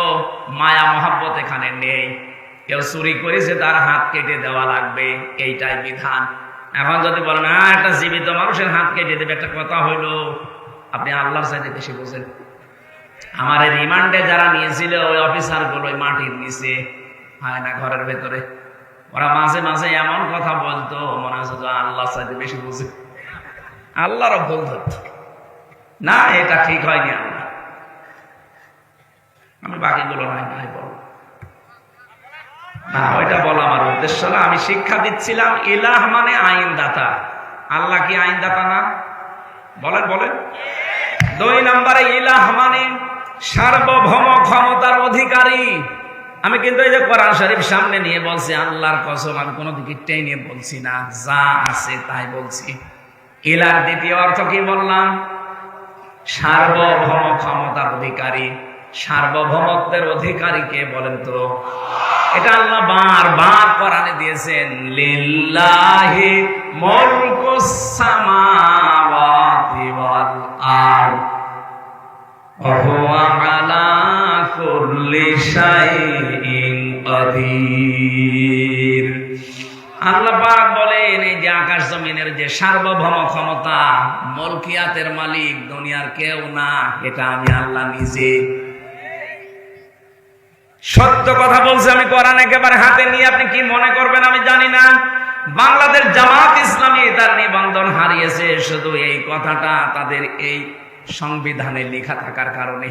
মায়া মহাব্বত এখানে নেই। কেউ চুরি করেছে, তার হাত কেটে দেওয়া লাগবে, এইটাই বিধান। এখন যদি বলেন একটা জীবিত মানুষের হাত কেটে দেবে, একটা কথা হইলো, আপনি আল্লাহর চাইতে বেশি বোঝেন। আমার রিমান্ডে যারা নিয়েছিল ওই অফিসার গুলো মাটির নিচে হয় না ঘরের ভেতরে, ওরা মাঝে মাঝে এমন কথা বলতো মনে হচ্ছে যে আল্লাহর চাইতে বেশি বুঝে, আল্লাহরও ভুল ধরত না, এটা ঠিক হয়নি। আমি বাকিগুলো নাই বল না, ওইটা বলা আমার উদ্দেশ্য না। আমি শিক্ষা দিচ্ছিলাম ইলাহ মানে আইনদাতা। আল্লাহ কি আইনদাতা না? বলেন বলেন। 2 নম্বরে ইলাহ মানে সার্বভৌম ক্ষমতার অধিকারী। আমি কিন্তু এই যে কোরআন শরীফ সামনে নিয়ে বলছি, আল্লাহর কসম আমি কোনো দিকে টেনে বলছি না, যা আছে তাই বলছি। ইলার দ্বিতীয় অর্থ কি বললাম? সার্বভৌম ক্ষমতার অধিকারী। সার্বভৌমত্বের অধিকারী কে বলেন তো? এটা আল্লাহ বারবার কোরআনে দিয়েছেন, লিল্লাহি মুলকুস সামাওয়াতি ওয়াল আরদ ওয়া হুয়া আলা কুল্লি শাইইন কাদির। আল্লাহ পাক বলেন এই যে আকাশ জমিনের যে সার্বভৌম ক্ষমতা, মুলকিয়াতের মালিক দুনিয়ার কেউ না, এটা আমি আল্লাহ নিজে। সত্য কথা বলছে, আমি কোরআন একেবারে হাতে নিয়ে, আপনি কি মনে করবেন আমি জানি না। বাংলাদেশ জামাত ইসলামী তার নিবন্ধন হারিয়েছে শুধু এই কথাটা তাদের এই সংবিধানে লেখা থাকার কারণে।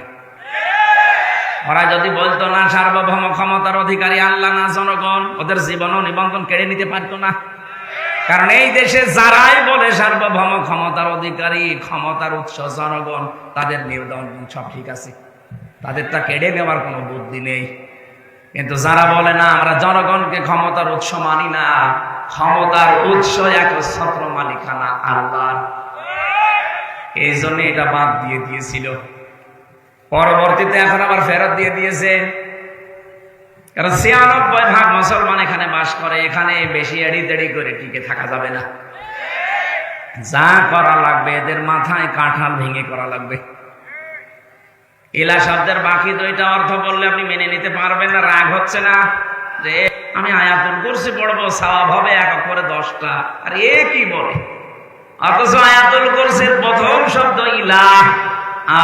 ওরা যদি বলতো না সার্বভৌম ক্ষমতার অধিকারী আল্লাহ না জনগণ, ওদের জীবনও নিবন্ধন কেড়ে নিতে পারতো না। কারণ এই দেশে যারাই বলে সার্বভৌম ক্ষমতার অধিকারী, ক্ষমতার উৎস জনগণ, তাদের নিবন্ধন সব ঠিক আছে, তাদের তা কেড়ে নেওয়ার কোনো বুদ্ধি নেই। কিন্তু যারা বলে না আমরা জনগণকে ক্ষমতার উৎস মানি না, ক্ষমতার উৎস একচ্ছত্র মালিকানা আল্লাহর, এই জন্য এটা বাদ দিয়ে দিয়েছিল। পরবর্তীতে এখন আবার ফেরত দিয়ে দিয়েছে। কারণ ৯৬% মুসলমান এখানে বাস করে, এখানে বেশি এড়ি তেড়ি করে টিকে থাকা যাবে না। যা করা লাগবে এদের মাথায় কাঁঠাল ভেঙে করা লাগবে। ইলা শব্দের বাকি 2টা অর্থ বললে আপনি মেনে নিতে পারবেন না, রাগ হচ্ছে না যে আমি আয়াতুল কুরসি পড়বো, সওয়াব হবে 1 করে 10টা, আর এ কি বলে? অথচ আয়াতুল কুরসির প্রথম শব্দ ইলাহ,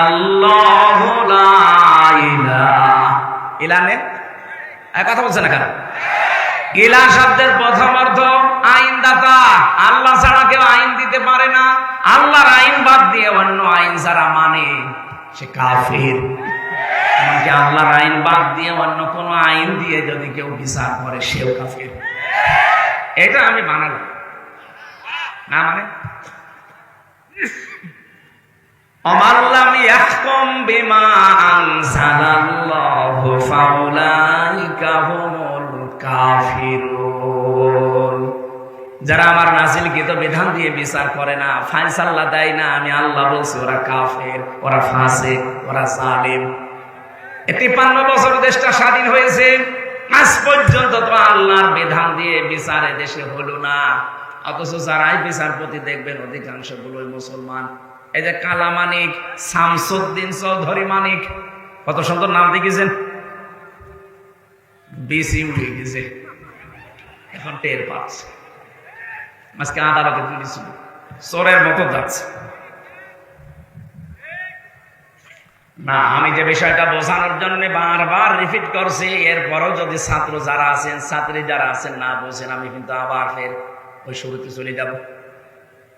আল্লাহু লা ইলাহা ইলানে কথা বলছে না কেন? ইলাহ শব্দের প্রথম অর্থ আইনদাতা। আল্লাহ ছাড়া কেউ আইন দিতে পারে না। আল্লাহর আইন বাদ দিয়ে অন্য আইন যারা মানে সে কাফির। এমনকি আল্লাহর আইন বাদ দিয়ে অন্য কোন আইন দিয়ে যদি কেউ বিচার করে সেও কাফির। এটা আমি বানালাম না, মানে অমাল্লাম ইয়াহকুম বিমা আনজালাল্লাহু ফাউলাইকা হুমুল কাফিরুন। যারা আমার নাযিলকৃত বিধান দিয়ে বিচার করে না, ফায়সালা দেয় না, আমি আল্লাহ বলছি ওরা কাফের, ওরা ফাসিক, ওরা জালিম। 53 বছর দেশটা স্বাধীন হয়েছে, আজ পর্যন্ত তো আল্লাহর বিধান দিয়ে বিচার দেশে হলো না। অথচ যারাই বিচারপতি দেখবেন অধিকাংশ গুলোই মুসলমান। এই যে কালা মানিক, শামসুদ্দিন চৌধুরী মানিক, কত সুন্দর নাম দেখেছেন, বিসি উঠে গেছে, এখন টের পাচ্ছে। আজকে আদালতে তুলেছিল, চোরের মতো যাচ্ছে না। আমি যে বিষয়টা বোঝানোর জন্য বারবার রিপিট করছি, এরপরও যদি ছাত্র যারা আছেন, ছাত্রী যারা আছেন না বোঝেন, আমি কিন্তু আবার ফের ওই শুরুতে চলে যাব।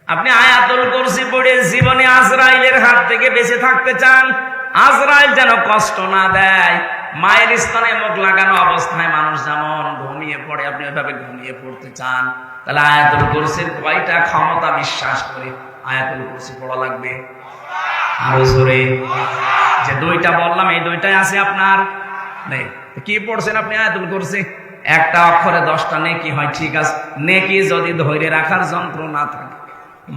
আপনি আয়াতুল কুরসি পড়ে জীবনে আজরাইলের হাত থেকে বেঁচে থাকতে চান, আজরাইল যেন কষ্ট না দেয়। মায়ের স্থানে মুখ লাগানো অবস্থায় মানুষ যেমন ঘুমিয়ে পড়ে, আপনি ওইভাবে ঘুমিয়ে পড়তে চান, তাহলে আয়াতুল কুরসির কয়টা ক্ষমতা বিশ্বাস করে আয়াতুল কুরসি পড়া লাগবে? আরো জোরে। যে 2টা বললাম, এই 2টাই আছে আপনার নেই। কি পড়ছেন আপনি আয়াতুল কুরসি? একটা অক্ষরে 10টা নেকি হয়, ঠিক আছে। নেকি যদি ধরে রাখার যন্ত্র না থাকে,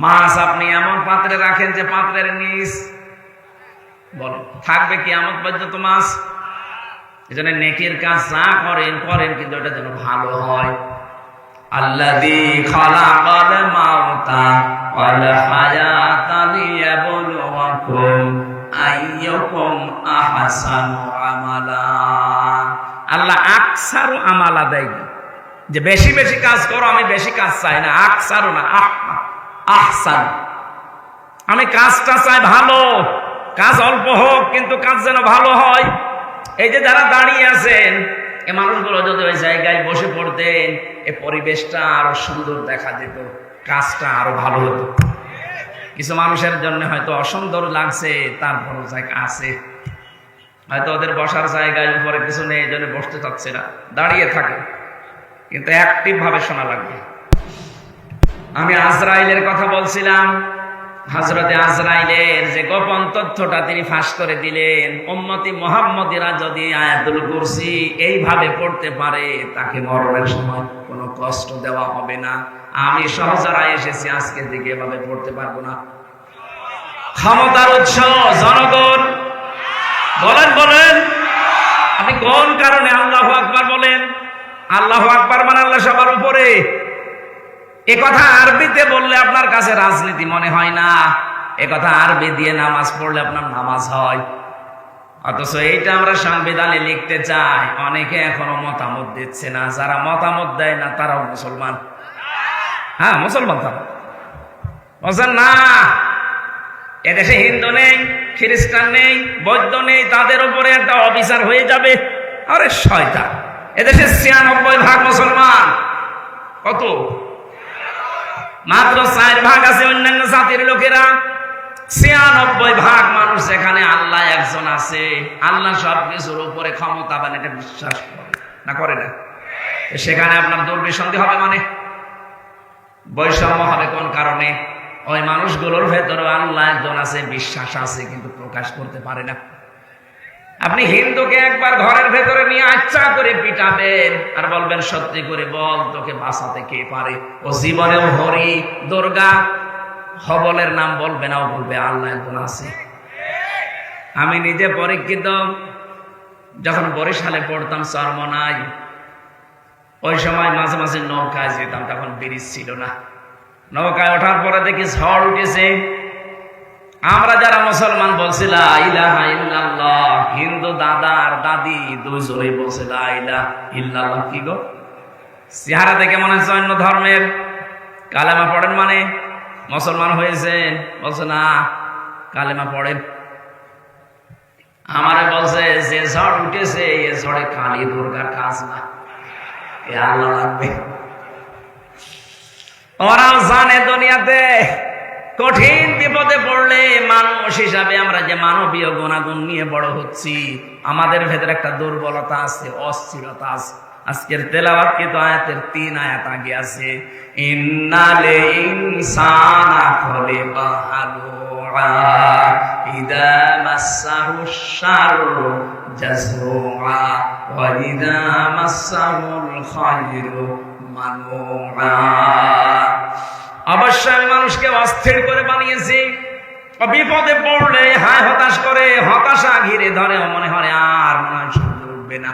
মাছ আপনি এমন পাত্রে রাখেন যে পাত্রের নিচ বলেন থাকবে কিয়ামত পর্যন্ত মাছ? এজন্য নেকির কাজ যা করেন করেন, কিন্তু এটা যেন ভালো হয়। আল্লাযী খালাকাল মাউতা ওয়াল হায়াতা লিয়াবলুয়াকুম আইয়ুকুম আহসানু আমালা। আল্লাহ আকসারু আমালা দেয়, যে বেশি বেশি কাজ করো, আমি বেশি কাজ চাই না, আকসারু না, আহসান। আমি কাজটা চাই ভালো, কাজ অল্প হোক কিন্তু কাজ যেন ভালো হয়। এই যে যারা দাঁড়িয়ে আছেন, এই মানুষগুলো যদি ওই জায়গায় বসে পড়তেন, এই পরিবেশটা আরো সুন্দর দেখা যেত, কাজটা আরো ভালো হতো। কিছু মানুষের জন্য হয়তো অসুন্দর লাগছে, তারপর জায়গা আছে, হয়তো ওদের বসার জায়গায় উপরে কিছু নেই, এই জন্য বসতে চাচ্ছে না, দাঁড়িয়ে থাকে, কিন্তু অ্যাক্টিভ ভাবে শোনা লাগবে। আমি আজরাইলের কথা বলছিলাম, হযরতে আজরাইলের যে গোপন তথ্যটা তিনি ফাঁস করে দিলেন, উম্মতি মুহাম্মদীরা যদি আয়াতুল কুরসি এইভাবে পড়তে পারে, তাকে মরণের সময় কোনো কষ্ট দেওয়া হবে না। আমি সহজারা এসেছি, আজকে দিকে এভাবে পড়তে পারবো না। ক্ষমতার উৎস জনগণ, বলেন বলেন আপনি কোন কারণে আল্লাহু আকবার বলেন? আল্লাহু আকবার মানে আল্লাহ সবার উপরে। এ কথা আরবিতে বললে আপনার কাছে রাজনীতি মনে হয় না, এ কথা আরবি দিয়ে নামাজ পড়লে আপনার নামাজ হয়। অথচ এইটা আমরা সংবিধানে লিখতে চাই, অনেকে এখনো মতামত দিচ্ছে না। যারা মতামত দেয় না তারাও মুসলমান। হ্যাঁ মুসলমান, তারা বলছেন না এদেশে হিন্দু নেই, খ্রিস্টান নেই, বৌদ্ধ নেই, তাদের উপরে একটা অবিচার হয়ে যাবে। আরে শয়তান, এদেশে ৯৬% মুসলমান। কত? মাত্র 4% আছে অন্যান্য জাতির লোকেরা। ৯৬% মানুষ যেখানে আল্লাহ একজন আছে, আল্লাহ সবকিছুর উপরে ক্ষমতাবান, এটা বিশ্বাস করে না, করে না, সেখানে আপনার দুর্বিসন্ধি হবে, মানে বৈষম্য হবে। কোন কারণে? ওই মানুষগুলোর ভেতরে আল্লাহ একজন আছে, বিশ্বাস আছে, কিন্তু প্রকাশ করতে পারে না। আপনি হিন্দুকে একবার ঘরের ভেতরে নিয়ে আচ্ছা করে পিটাবেন আর বলবেন সত্যি করে বল, তোকে বাঁচাতে কে পারে? ও জীবনেও হরি, দুর্গা, হবলের নাম বলবে না, ও বলবে আল্লাহ একজন আছে। আমি নিজে পরীক্ষিত, যখন বরিশালে পড়তাম চরমনাই, ওই সময় মাঝে মাঝে নৌকায় যেতাম, তখন ব্রিজ ছিল না। নৌকায় ওঠার পরে দেখি ঝড় উঠেছে। আমরা যারা মুসলমান বলছি লা ইলাহা ইল্লাল্লাহ, হিন্দু দাদা আর দাদি দুইজনেই বলছে লা ইলাহা ইল্লাল্লাহ। কি গো, চেহারা দেখে মনে হচ্ছে অন্য ধর্মের। কালেমা পড়েন মানে মুসলমান হয়েছেন? বলছে না, কালেমা পড়েন। আমারে বলছে যে ঝড় উঠেছে, এ ঝড়ে কালী দুর্গার কাজ না, এ আল্লাহ লাগবে। ওরাও জানে দুনিয়াতে কঠিন বিপদে পড়লে মানুষ হিসাবে আমরা যে মানবীয় গুণাগুণ নিয়ে বড় হচ্ছি, আমাদের ভেতরে একটা দুর্বলতা আছে, অস্থিরতা আছে। আজকের তেলাওয়াত কিন্তু আয়াতের ৩ আয়াত আগে আছে, ইন্নাল ইনসানা খুলিকা হালুআ ইযা মাসসাহুশ শাররু জাযুআ ওয়া ইযা মাসসাহুল খায়রু মানুআ। অবশ্যই আমি মানুষকে অস্থির করে বানিয়েছি। বিপদে পড়লে হায় হতাশ করে, হতাশা ঘিরে ধরে, মনে হয় আর মনে হয় সূর্য উঠবে না।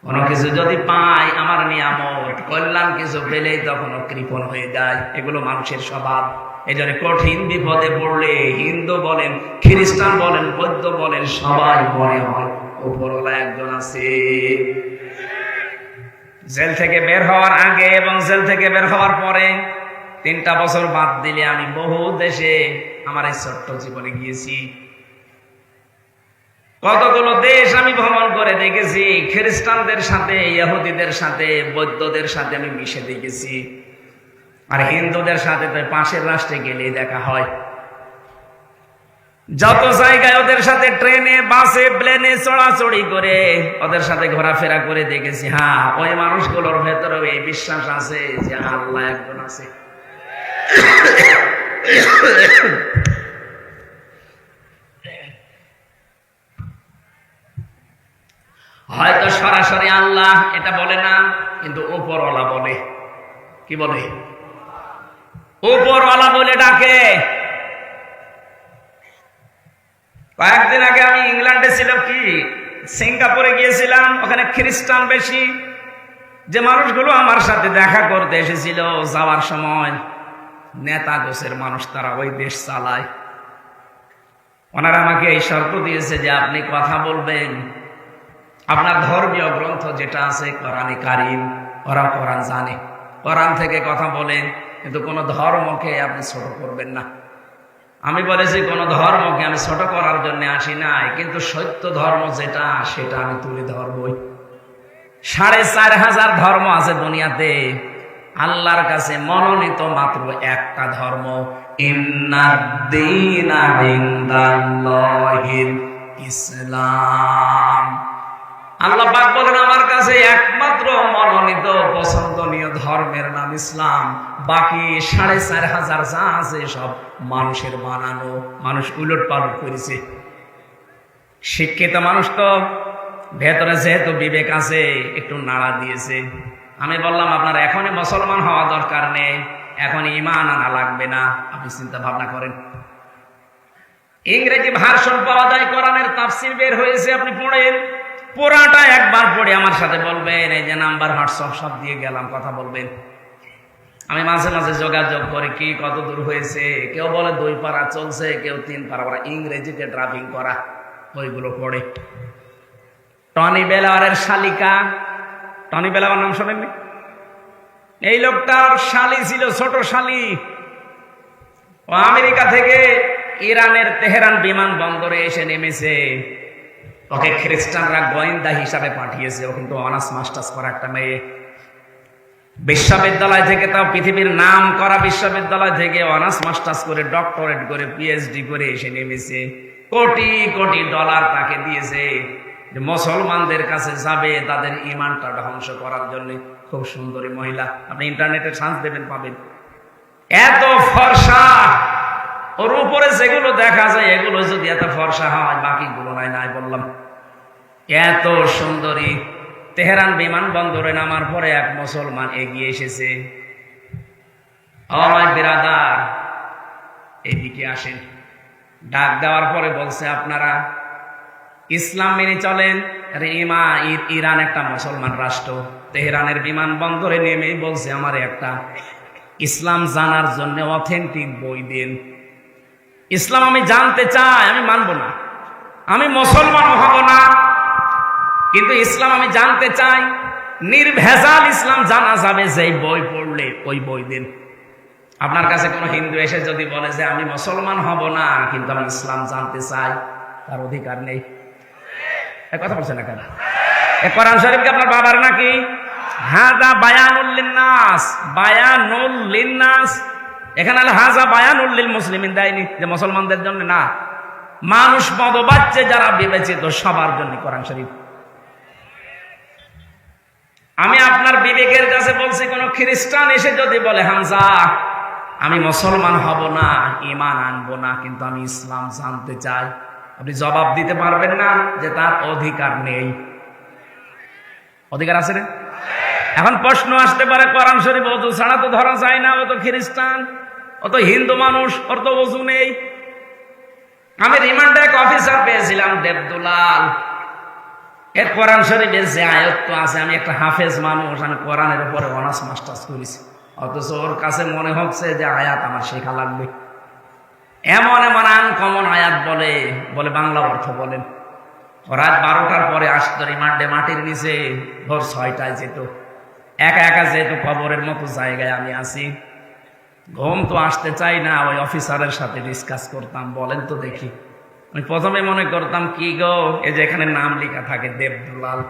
কোনো কিছু যদি পাই, আমার নিয়ামত কল্যাণ কিছু পেলেই তখন কৃপণ হয়ে যায়। এগুলো মানুষের স্বভাব। এই জন্য কঠিন বিপদে পড়লে হিন্দু বলেন, খ্রিস্টান বলেন, বৌদ্ধ বলেন, সবাই মনে হয় উপরওয়ালা একজন আছে। জেল থেকে বের হওয়ার আগে এবং জেল থেকে বের হওয়ার পরে 3টা বছর বাদ দিলে আমি বহু দেশে আমার এই ছোট্ট জীবনে গিয়েছি। কতগুলো দেশ আমি ভ্রমণ করে দেখেছি। খ্রিস্টানদের সাথে, ইহুদিদের সাথে, বৌদ্ধদের সাথে আমি মিশে দেখেছি। আর হিন্দুদের সাথে তো পাশের রাষ্ট্রে গেলেই দেখা হয়। যত জায়গায় ওদের সাথে ট্রেনে, বাসে, প্লেনে চড়াচড়ি করে, ওদের সাথে ঘোরাফেরা করে দেখেছি। হ্যাঁ, ওই মানুষগুলোর ভেতরে এই বিশ্বাস আছে যে আল্লাহ একজন আছে। হয়তো সরাসরি আল্লাহ এটা বলে না, কিন্তু উপরওয়ালা বলে। কি বলে? উপরওয়ালা বলে ডাকে। কয়েকদিন আগে আমি ইংল্যান্ডে ছিলাম, কি সিঙ্গাপুরে গিয়েছিলাম, ওখানে খ্রিস্টান বেশি। যে মানুষগুলো আমার সাথে দেখা করতে এসেছিল, যাওয়ার সময় নেতা গোছের মানুষ, তারা ওই দেশ চালায়। ওনারা আমাকে এই শর্ত দিয়েছে যে আপনি কথা বলবেন আপনার ধর্মীয় গ্রন্থ যেটা আছে কোরআনে কারিম, ওরা কোরআন জানে, কোরআন থেকে কথা বলেন, কিন্তু কোনো ধর্মকে আপনি ছোট করবেন না। আমি বলেছি কোনো ধর্মকে আমি ছোট করার জন্য আসি নাই, কিন্তু সত্য ধর্ম যেটা সেটা আমি তুলে ধরবই। 4,500 ধর্ম আছে দুনিয়াতে, আল্লাহর কাছে মনোনীত মাত্র একটা ধর্ম, ইন্নাদ-দীনা ইনদাল্লাহিল ইসলাম। আল্লাহ পাক বলেন আমার কাছে একমাত্র মনোনীত পছন্দনীয় ধর্মের নাম ইসলাম। বাকি 4,500 যা আছে সব মানুষের বানানো, মানুষ উলট পালট করেছে। শিক্ষিত মানুষ তো ভেতরে যেহেতু বিবেক আছে একটু নাড়া দিয়েছে। আমি বললাম আপনার এখনই মুসলমান হওয়া দরকার নেই, এখন ঈমান আনা লাগবে না, আপনি চিন্তা ভাবনা করেন। ইংরেজি ভার্সন পাওয়া যায়, কোরআনের তাফসীর বের হয়েছে, আপনি পড়েন, পুরাটা একবার পড়ে আমার সাথে বলবেন। এই যে নাম্বার হোয়াটসঅ্যাপ সব দিয়ে গেলাম, কথা বলবেন। আমি মাঝে মাঝে যোগাযোগ করি, কি কত দূর হয়েছে, কেউ বলে 2 পারা চলছে, কেউ 3 পারা। ওরা ইংরেজিতে ড্রাইভিং করা, ওইগুলো পড়ে। টনি বেলাওয়ারের শালিকা, টনি বেলাওয়ার নাম শোনেননি? এই লোকটার শালি ছিল, ছোট শালি। ও আমেরিকা থেকে ইরানের তেহরান বিমানবন্দরে এসে নেমেছে। ওকে খ্রিস্টানরা গোয়েন্দা হিসাবে পাঠিয়েছে। ও কিন্তু অনার্স মাস্টার্স করা একটা মেয়ে, বিশ্ববিদ্যালয় থেকে, তাও পৃথিবীর নাম করা বিশ্ববিদ্যালয় থেকে অনার্স মাস্টার্স করে, ডক্টরেট করে, পিএইচডি করে এসে নেমেছে। কোটি কোটি ডলার তাকে দিয়েছে যে মুসলমানদের কাছে যাবে তাদের ঈমানটা ধ্বংস করার জন্য। খুব সুন্দরী মহিলা, আপনি ইন্টারনেটে সার্চ দেবেন পাবেন। এত ফর্সা, ওর উপরে যেগুলো দেখা যায় এগুলো যদি এত ফর্সা হয়, বাকিগুলো নাই নাই বললাম। এত সুন্দরী। তেহরান বিমানবন্দরে নামার পরে এক মুসলমান এগিয়ে এসেছে। আমার বিরাদার, এদিকে আসেন। ডাক দেওয়ার পরে বলছে আপনারা ইসলাম মেনে চলেন। আরে ইরান একটা মুসলমান রাষ্ট্র। তেহরানের বিমানবন্দরে নেমেই বলছে আমার একটা ইসলাম জানার জন্য অথেন্টিক বই দিন। ইসলাম আমি জানতে চাই, আমি মানব না, আমি মুসলমান হব না, কিন্তু ইসলাম আমি জানতে চাই। নির্ভেজাল ইসলাম জানা যাবে যে বই পড়লে, ওই বই দিন। আপনার কাছে কোনো হিন্দু এসে যদি বলে যে আমি মুসলমান হব না কিন্তু আমি ইসলাম জানতে চাই, তার অধিকার নেই। কথা বলছেন না কেন? কোরআন শরীফ কি আপনার বাবার নাকি? হাযা বায়ানুল লিন্নাস, বায়ানুল লিন্নাস। এখানে হাযা বায়ানুল লিল মুসলিমিন দেয়নি, যে মুসলমানদের জন্য না, মানুষ মতবাচ্চে যারা বিবেচিত সবার জন্য কোরআন শরীফ। আমি আপনার বিবেকের কাছে বলছি, কোন খ্রিস্টান এসে যদি বলে হামজা আমি মুসলমান হব না, ঈমান আনবো না, কিন্তু আমি ইসলাম জানতে চাই, আপনি জবাব দিতে পারবেন না যে তার অধিকার নেই? অধিকার আছে না? এখন প্রশ্ন আসতে পারে, কোরআন শরীফ ওযু ছাড়া তো ধরা যায় না, ও তো খ্রিস্টান, ও তো হিন্দু মানুষ, ওর তো ওযু নেই। আমি রিমান্ডে এক অফিসার পেয়েছিলাম, দেবদুলাল। এর কোরআন শরীফের যে আয়াত তো আছে, আমি একটা হাফেজ মানুষ, আমি কোরআনের উপরে অনার্স মাস্টার্স করেছি, অথচ ওর কাছে মনে হচ্ছে যে আয়াত আমার শেখা লাগবে। এমন এমন আনকমন আয়াত বলে বলে বাংলা অর্থ বলেন। রাত 12টার পরে আসতো রিমান্ডে, মাটির নিচে ভোর 6টায় যেত, একা একা যেহেতু কবরের মতো জায়গায় আমি আছি, ঘুম তো আসতে চাই না, ওই অফিসারের সাথে ডিসকাস করতাম, বলেন তো দেখি। আমি প্রথমে মনে করতাম কি গো, এই যে এখানে নাম লেখা থাকে দেবদুলাল,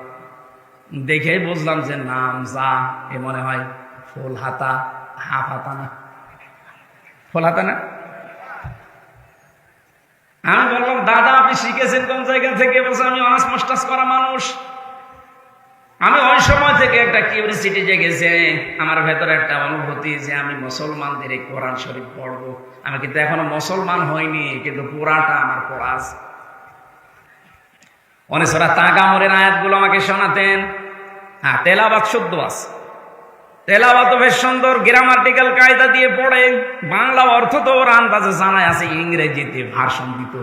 দেখেই বুঝলাম যে নাম যা, এ মনে হয় ফুল হাতা, হাফ হাতা না, ফুল হাতা না। আমি বললাম দাদা আপনি শিখেছেন কোন জায়গা থেকে? বলছে আমি অনার্স মাস্টার্স করা মানুষ। আমি ওই সময় থেকে একটা কিউরিসিটি জেগেছে আমার ভেতরে, একটা অনুভূতি যে আমি মুসলমানদের এই কোরআন শরীফ পড়বো। আমি কিন্তু এখনো মুসলমান হইনি, কিন্তু পুরাটা আমার পড়া আছে। অনেক ওরা তাগামরের আয়াতগুলো আমাকে শোনাতেন। হ্যাঁ, তেলাওয়াত শুদ্ধ আছে, তেলাওয়াত বেশ সুন্দর, গ্রামাটিক্যাল কায়দা দিয়ে পড়ে, বাংলা অর্থ তো ওর আন্দাজে জানাই আছে, ইংরেজিতে ভার্সন দিত।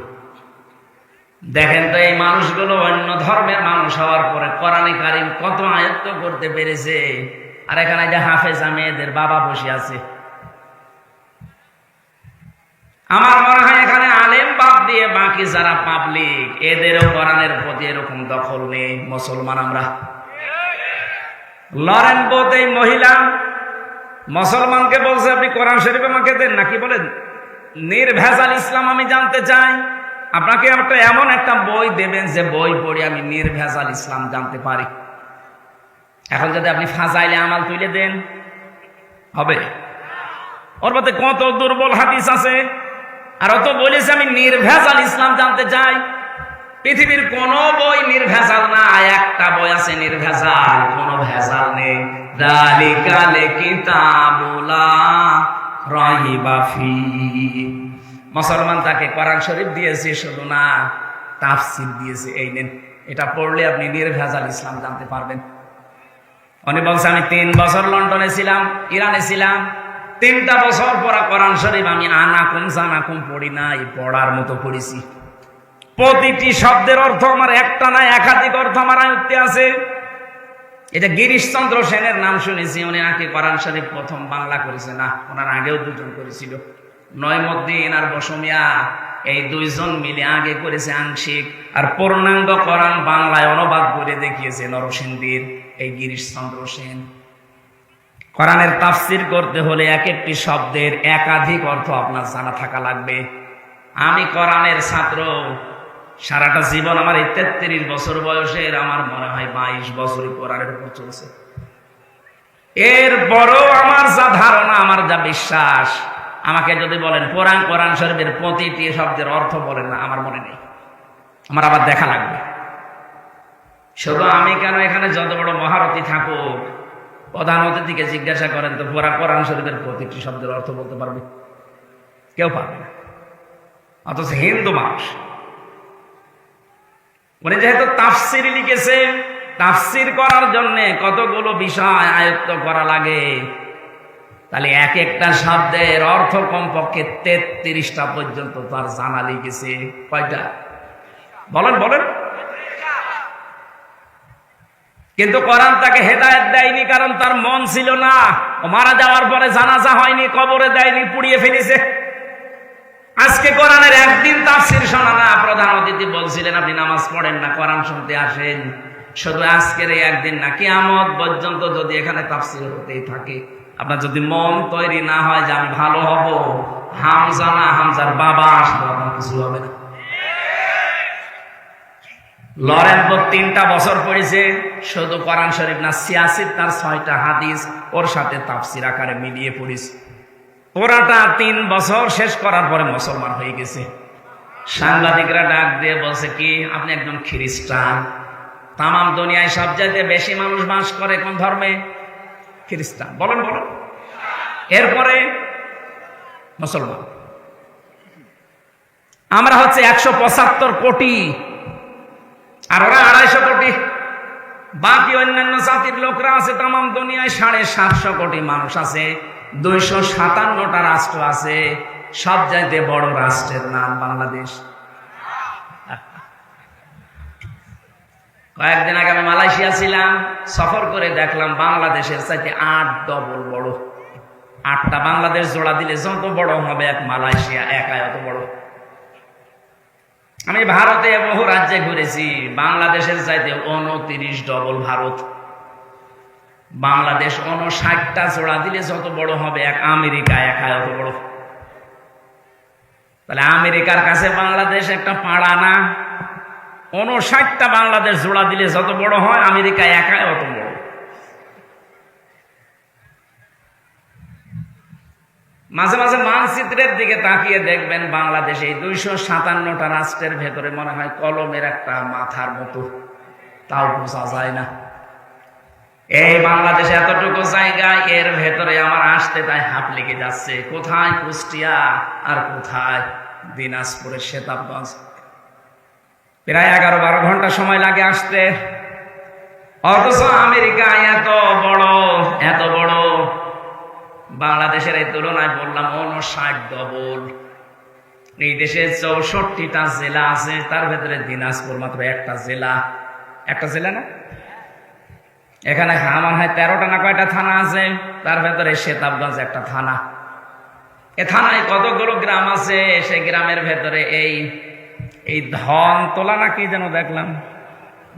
দেখেন তো এই মানুষগুলো অন্য ধর্মের মানুষ হওয়ার পরে কোরআনে কারিম কত আয়ত্ত করতে পেরেছে, আর এখানে যে হাফেজা মেয়েদের বাবা বসে আছে। আমার মনে হয় এখানে আলেম বাদ দিয়ে বাকি যারা পাবলিক এদেরও কোরআনের প্রতি এরকম দখল নেই। মুসলমান আমরা লরেন বোধ এই মহিলা মুসলমানকে বলছে আপনি কোরআন শরীফ আমাকে দেন, নাকি বলেন নির্ভেজাল ইসলাম আমি জানতে চাই। আপনাকে এমন একটা বই দেবেন যে বই পড়ে আমি নির্ভেজাল ইসলাম জানতে পারি। এখন যদি আপনি ফাজাইলে আমাল তুলে দেন হবে? ওর মধ্যে কত দুর্বল হাদিস আছে, আর অত বলেছে আমি নির্ভেজাল ইসলাম জানতে চাই। পৃথিবীর কোন বই নির্ভেজাল না, একটা বই আছে নির্ভেজাল, কোনো ভেজাল নেই। যালিকাল কিতাবুলা রাইবা ফি। মুসলমান তাকে কোরআন শরীফ দিয়েছে, শুধু না তাফসীর দিয়েছে। এই নেন, এটা পড়লে আপনি নির্ভেজাল ইসলাম জানতে পারবেন। উনি বলছে আমি 3 বছর লন্ডনে ছিলাম, ইরানে ছিলাম, 3টা বছর পড়া কোরআন শরীফ আমি আনাকুম জানাকুম পড়ি নাই, পড়ার মতো পড়েছি। প্রতিটি শব্দের অর্থ আমার একটা না একাধিক অর্থ আমার আয়ত্তে আছে। এটা গিরিশচন্দ্র সেনের নাম শুনেছি, উনি নাকি কোরআন শরীফ প্রথম বাংলা করেছে। না, ওনার আগেও 2 জন করেছিল, নয়মুদ্দিন আর বসমিয়া। এই 2 জন মিলে আগে করেছে আংশিক, আর পূর্ণাঙ্গ কোরআন বাংলায় অনুবাদ করে দেখিয়েছে নরসিংদীর এই গিরিশচন্দ্র সেন। কোরআনের তাফসীর করতে হলে এক একটি শব্দের একাধিক অর্থ আপনার জানা থাকা লাগবে। আমি কোরআনের ছাত্র, সারাটা জীবন আমার এই 33 বছর বয়সের আমার মনে হয় 22 বছরই কোরআনের উপর চলছে। এরপরও আমার যা ধারণা, আমার যা বিশ্বাস, আমাকে যদি বলেন কোরআন শরীফের প্রতিটি শব্দের অর্থ বলেন না, আমার মনে নেই, আমার আবার দেখা লাগবে। শুধু আমি কেন, এখানে যত বড় মহারথী থাকুক, প্রধান অতিথিকে জিজ্ঞাসা করেন তো কোরআন শরীফের প্রতিটি শব্দের অর্থ বলতে পারবে? কেউ পারবে না। অথচ হিন্দু মানুষ, উনি যেহেতু তাফসীর লিখেছে, তাফসীর করার জন্য কতগুলো বিষয় আয়ত্ত করা লাগে, তাহলে এক একটা শব্দের অর্থ কমপক্ষে 33টা পর্যন্ত তার জানা লিখেছে। কয়টা বলেন বলেন? কিন্তু কোরআন তাকে হেদায়েত দেয়নি, কারণ তার মন ছিল না। ও মারা যাওয়ার পরে জানাজা হয়নি, কবরে দেয়নি, পুড়িয়ে ফেলেছে। আজকে কোরআনের একদিন তাফসীর শোনা না। প্রধান অতিথি বলছিলেন আপনি নামাজ পড়েন না, কোরআন শুনতে আসেন। শুধু আজকের এই একদিন না, কিয়ামত পর্যন্ত যদি এখানে তাফসীর হতেই থাকে, আপনার যদি মন তৈরি না হয় যে আমি ভালো হব, হামজা না হামজার বাবা আসলে আপনার কিছু হবে না। লরেন বোধ 3টা বছর পড়েছে, শুধু কোরআন শরীফ না 86 তার 6টা হাদিস ওর সাথে তাফসীর আকারে মিলিয়ে পড়েছে। ওরাটা 3 বছর শেষ করার পরে মুসলমান হয়ে গেছে। সাংবাদিকরা ডাক দিয়ে বলছে কি আপনি একজন খ্রিস্টান। তামাম দুনিয়ায় সবচাইতে বেশি মানুষ বাস করে কোন ধর্মে? খ্রিস্টান। বলেন বলেন। এরপরে মুসলমান। আমরা হচ্ছে 175 কোটি, আর ওরা 250 কোটি। বাকি অন্যান্য জাতির লোকরা আছে তামাম দুনিয়ায় 750 কোটি মানুষ আছে, 257টা রাষ্ট্র আছে। সব চাইতে বড় রাষ্ট্রের নাম বাংলাদেশ। কয়েকদিন আগে আমি মালয়েশিয়া ছিলাম, সফর করে দেখলাম বাংলাদেশের চাইতে 8 ডবল বড়। 8টা বাংলাদেশ জোড়া দিলে যত বড় হবে এক মালয়েশিয়া একাই অত বড়। আমি ভারতে বহু রাজ্যে ঘুরেছি, বাংলাদেশের চাইতে 29 ডবল ভারত। বাংলাদেশ 59টা জোড়া দিলে যত বড় হবে এক আমেরিকা একাই অত বড়। তাহলে আমেরিকার কাছে বাংলাদেশ একটা পাড়া না? 59টা বাংলাদেশ জোড়া দিলে যত বড় হয় আমেরিকা একাই অত বড়। মাঝে মাঝে মানচিত্রের দিকে তাকিয়ে দেখবেন বাংলাদেশ এই 257টা রাষ্ট্রের ভেতরে মনে হয় কলমের একটা মাথার মতো, তাও বোঝা যায় না। এই বাংলাদেশে এতটুকু জায়গা, এর ভেতরে আমার আসতে তাই হাত লেগে যাচ্ছে। কোথায় কুষ্টিয়া আর কোথায় দিনাজপুরের সেতাবগঞ্জ। প্রায় 11-12 ঘন্টা সময় লাগে আসতে। অথচ আমেরিকা এত বড়, এত বড়। বাংলাদেশের এই তুলনায় বললাম 59 ডবল। এই দেশে 64টা জেলা আছে, তার ভেতরে দিনাজপুর মাত্র একটা জেলা। একটা জেলা না? এখানে আমার হয় 13টা না কয়টা থানা আছে, তার ভেতরে সেতাবগঞ্জ একটা থানা। এ থানায় কতগুলো গ্রাম আছে, সেই গ্রামের ভেতরে এই ধনতলা না কি যেন দেখলাম,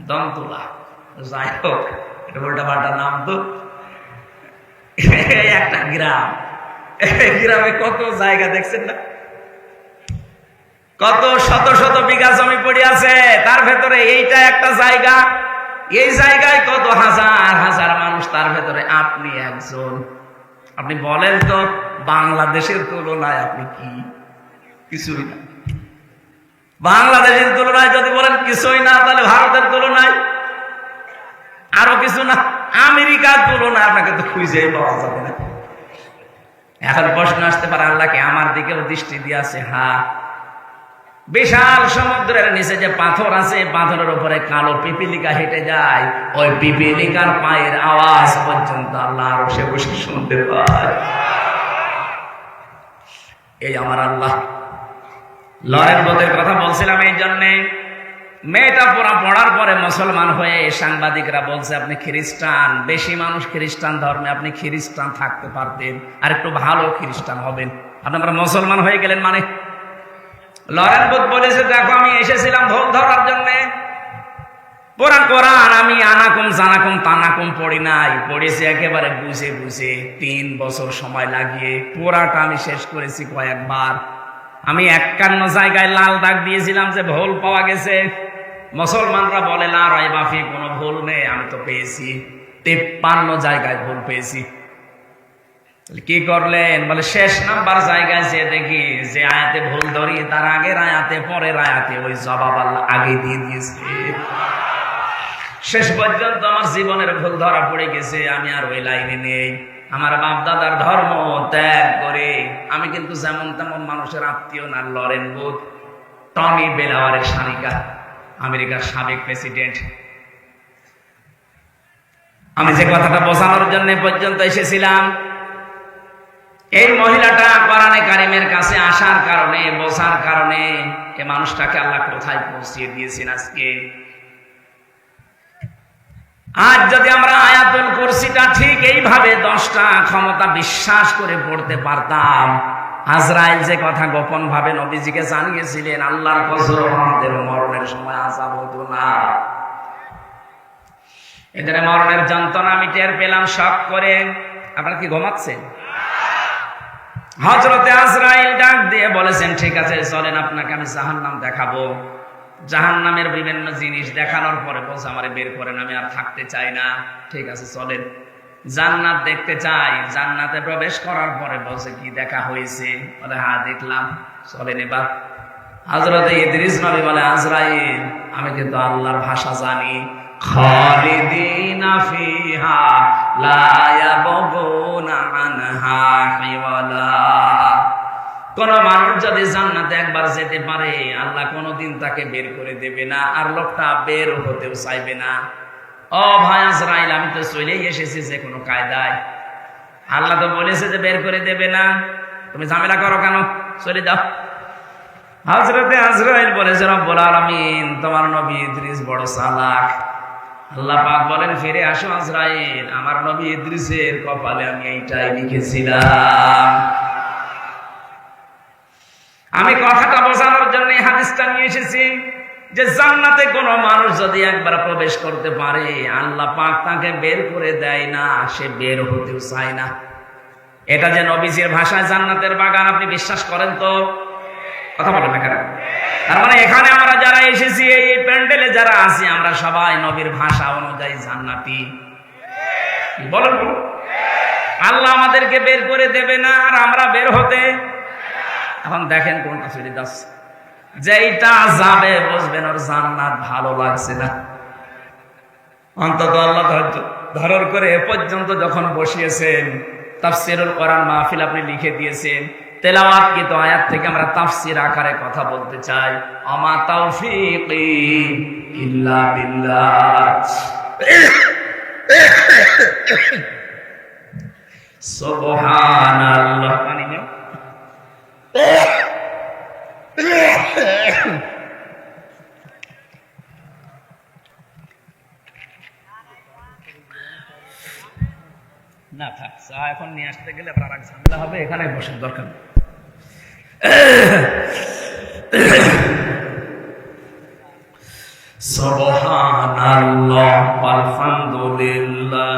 দমতলা, যাই হোক এটা উল্টা পাল্টা নাম তো। একটা গ্রাম, গ্রামে কত জায়গা দেখছেন না, কত শত শত বিঘা জমি পড়ে আছে, তার ভেতরে এইটা একটা জায়গা। এই জায়গায় কত হাজার হাজার মানুষ, তার ভেতরে আপনি একজন। আপনি বলেন তো বাংলাদেশের তুলনায় আপনি কি? কিছুই না। বাংলাদেশের তুলনায় যদি বলেন কিছুই না, তাহলে ভারতের তুলনায় আরো কিছু না, আমেরিকার তুলনায় আপনাকে তো খুঁজেই পাওয়া যাবে না। এখন প্রশ্ন আসতে পারে, আল্লাহকে আমার দিকেও দৃষ্টি দিয়েছে? হ্যাঁ। বিশাল সমুদ্রের নিচে যে পাথর আছে, পাথরের উপরে কালো পিপিলিকা হেঁটে যায়, ওই পিপিলিকার পায়ের আওয়াজ পর্যন্ত আল্লাহ আরশে বসে শুনতে পায়। এই আমার আল্লাহ। লরেন বোধের কথা বলছিলাম এই জন্যে, মেয়েটা পড়ার পরে মুসলমান হয়ে সাংবাদিকরা বলছে আপনি খ্রিস্টান, বেশি মানুষ খ্রিস্টান ধর্মে, আপনি খ্রিস্টান থাকতে পারতেন, আর একটু ভালো খ্রিস্টান হবেন, আপনারা মুসলমান হয়ে গেলেন মানে। লরেন বুথ বলেছে, দেখো আমি এসেছিলাম ভোগ ধরার জন্য, কোরআন আমি আনাকুম জানাকুম তানাকুম পড়ি নাই, পড়েছি একেবারে বুঝে বুঝে 3 বছর সময় লাগিয়ে পুরাটা আমি শেষ করেছি কয়েকবার। আমি 51 জায়গায় লাল দাগ দিয়েছিলাম যে ভুল পাওয়া গেছে। মুসলমানরা বলে লা রাইবা ফি, কোনো ভুল নেই, আমি তো পেয়েছি 53 জায়গায় ভুল পেয়েছি। কি করলেন? বলে শেষ নাম্বার জায়গায় যে দেখি যে আয়াতে ভুল ধরি, তার আগের আয়াতে পরের আয়াতে ওই জবাব আল্লাহ আগে দিয়ে দিয়েছে। শেষ পর্যন্ত আমার জীবনের ভুল ধরা পড়ে গেছে, আমি আর ওই লাইনে নেই। আমার বাপ দাদার ধর্ম ত্যাগ করে আমি কিন্তু যেমন তেমন মানুষের আত্মীয় না। লরেন বুথ টনি বেলাওয়ারের শালিকা, আমেরিকার সাবেক প্রেসিডেন্ট। আমি যে কথাটা বোঝানোর জন্য পর্যন্ত এসেছিলাম, এই মহিলাটা কোরআনে কারিমের কাছে আসার কারণে, বোঝার কারণে এই মানুষটাকে আল্লাহ কোথায় পৌঁছিয়ে দিয়েছেন আজকে। আজ যদি আমরা আয়াতুল কুরসিটা ঠিক এইভাবে 10টা ক্ষমতা বিশ্বাস করে পড়তে পারতাম, আজরাইল যে কথা গোপন ভাবে নবীজিকে জানিয়েছিলেন, আল্লাহর কসম আমাদের মরণের সময় আযাব হতো না। এদের মরণের যন্ত্রণা আমি টের পেলাম শক করে। আপনারা কি ঘুমাচ্ছেন? হযরতে আজরাইল ডাক দিয়ে বলেছেন, ঠিক আছে চলেন আপনাকে আমি জাহান্নাম দেখাবো। জাহান্নামের বিভিন্ন জিনিস দেখানোর পরে বলছে, আমারে বের করেন, আমি আর থাকতে চাই না। ঠিক আছে চলেন। জান্নাত দেখতে চাই। জান্নাতে প্রবেশ করার পরে বলছে, কি দেখা হয়েছে? বলে হ্যাঁ দেখলাম। চলেন এবার। হযরতে ইদ্রিস নবী বলে, আজরাইল আমি কিন্তু আল্লাহর ভাষা জানি, খালিদিনা ফিহা লা ইয়াবগুনা আনহা হিওয়ালা। কোন মানুষ যদি জান্নাতে একবার যেতে পারে, আল্লাহ কোনদিন তাকে বের করে দেবে না, আর লোকটা বের হতেও চাইবে না। ও ভাই আজরাইল, আমি তো চলেই এসেছি যে কোনো কায়দায়। আল্লাহ তো বলেছে যে বের করে দেবে না, তুমি ঝামেলা করো কেন? চলে যাও। হযরতে আজরাইল বলেছে, রব্বুল আলামিন তোমার নবী ইদ্রিস বড় চালাক। আল্লাহ পাক বলেন, ফিরে আসো আজরাইল, আমার নবী ইদ্রিসের কপালে আমি এইটাই লিখেছিলাম। আমি কথাটা বোঝানোর জন্য হাদিসটা নিয়ে এসেছি যে জান্নাতে কোন মানুষ যদি একবার প্রবেশ করতে পারে, আল্লাহ পাক তাকে বের করে দেয় না, সে বের হতেও চায় না। এটা যে নবীজির ভাষায় জান্নাতের বাগান, আপনি বিশ্বাস করেন তো? কথা বলেন না কেন? তার মানে এখানে আমরা যারা এসেছি, এই প্যান্ডেলে যারা আছি, আমরা সবাই নবীর ভাষা অনুযায়ী জান্নাতি। বলেন আল্লাহ আমাদেরকে বের করে দেবে না, আর আমরা বের হতে। এখন দেখেন কোনটা চলে যাচ্ছে। যেইটা যাবে বুঝবেন ওর জান্নাত ভালো লাগছে না। অন্তত আল্লাহ ধরর করে এ পর্যন্ত যখন বসিয়েছেন, তাফসীরুল কোরআন মাহফিল আপনি লিখে দিয়েছেন, তেলাওয়াতকৃত আয়াত থেকে আমরা তাফসীর আকারে কথা বলতে চাই। আমা তাওফীকি ইল্লা বিল্লাহ। সুবহানাল্লাহ। না থাক, চা এখন নিয়ে আসতে গেলে আবার আর এক ঝামেলা হবে, এখানে বসে দরকার। সুবহানাল্লাহ ওয়ালহামদুলিল্লাহ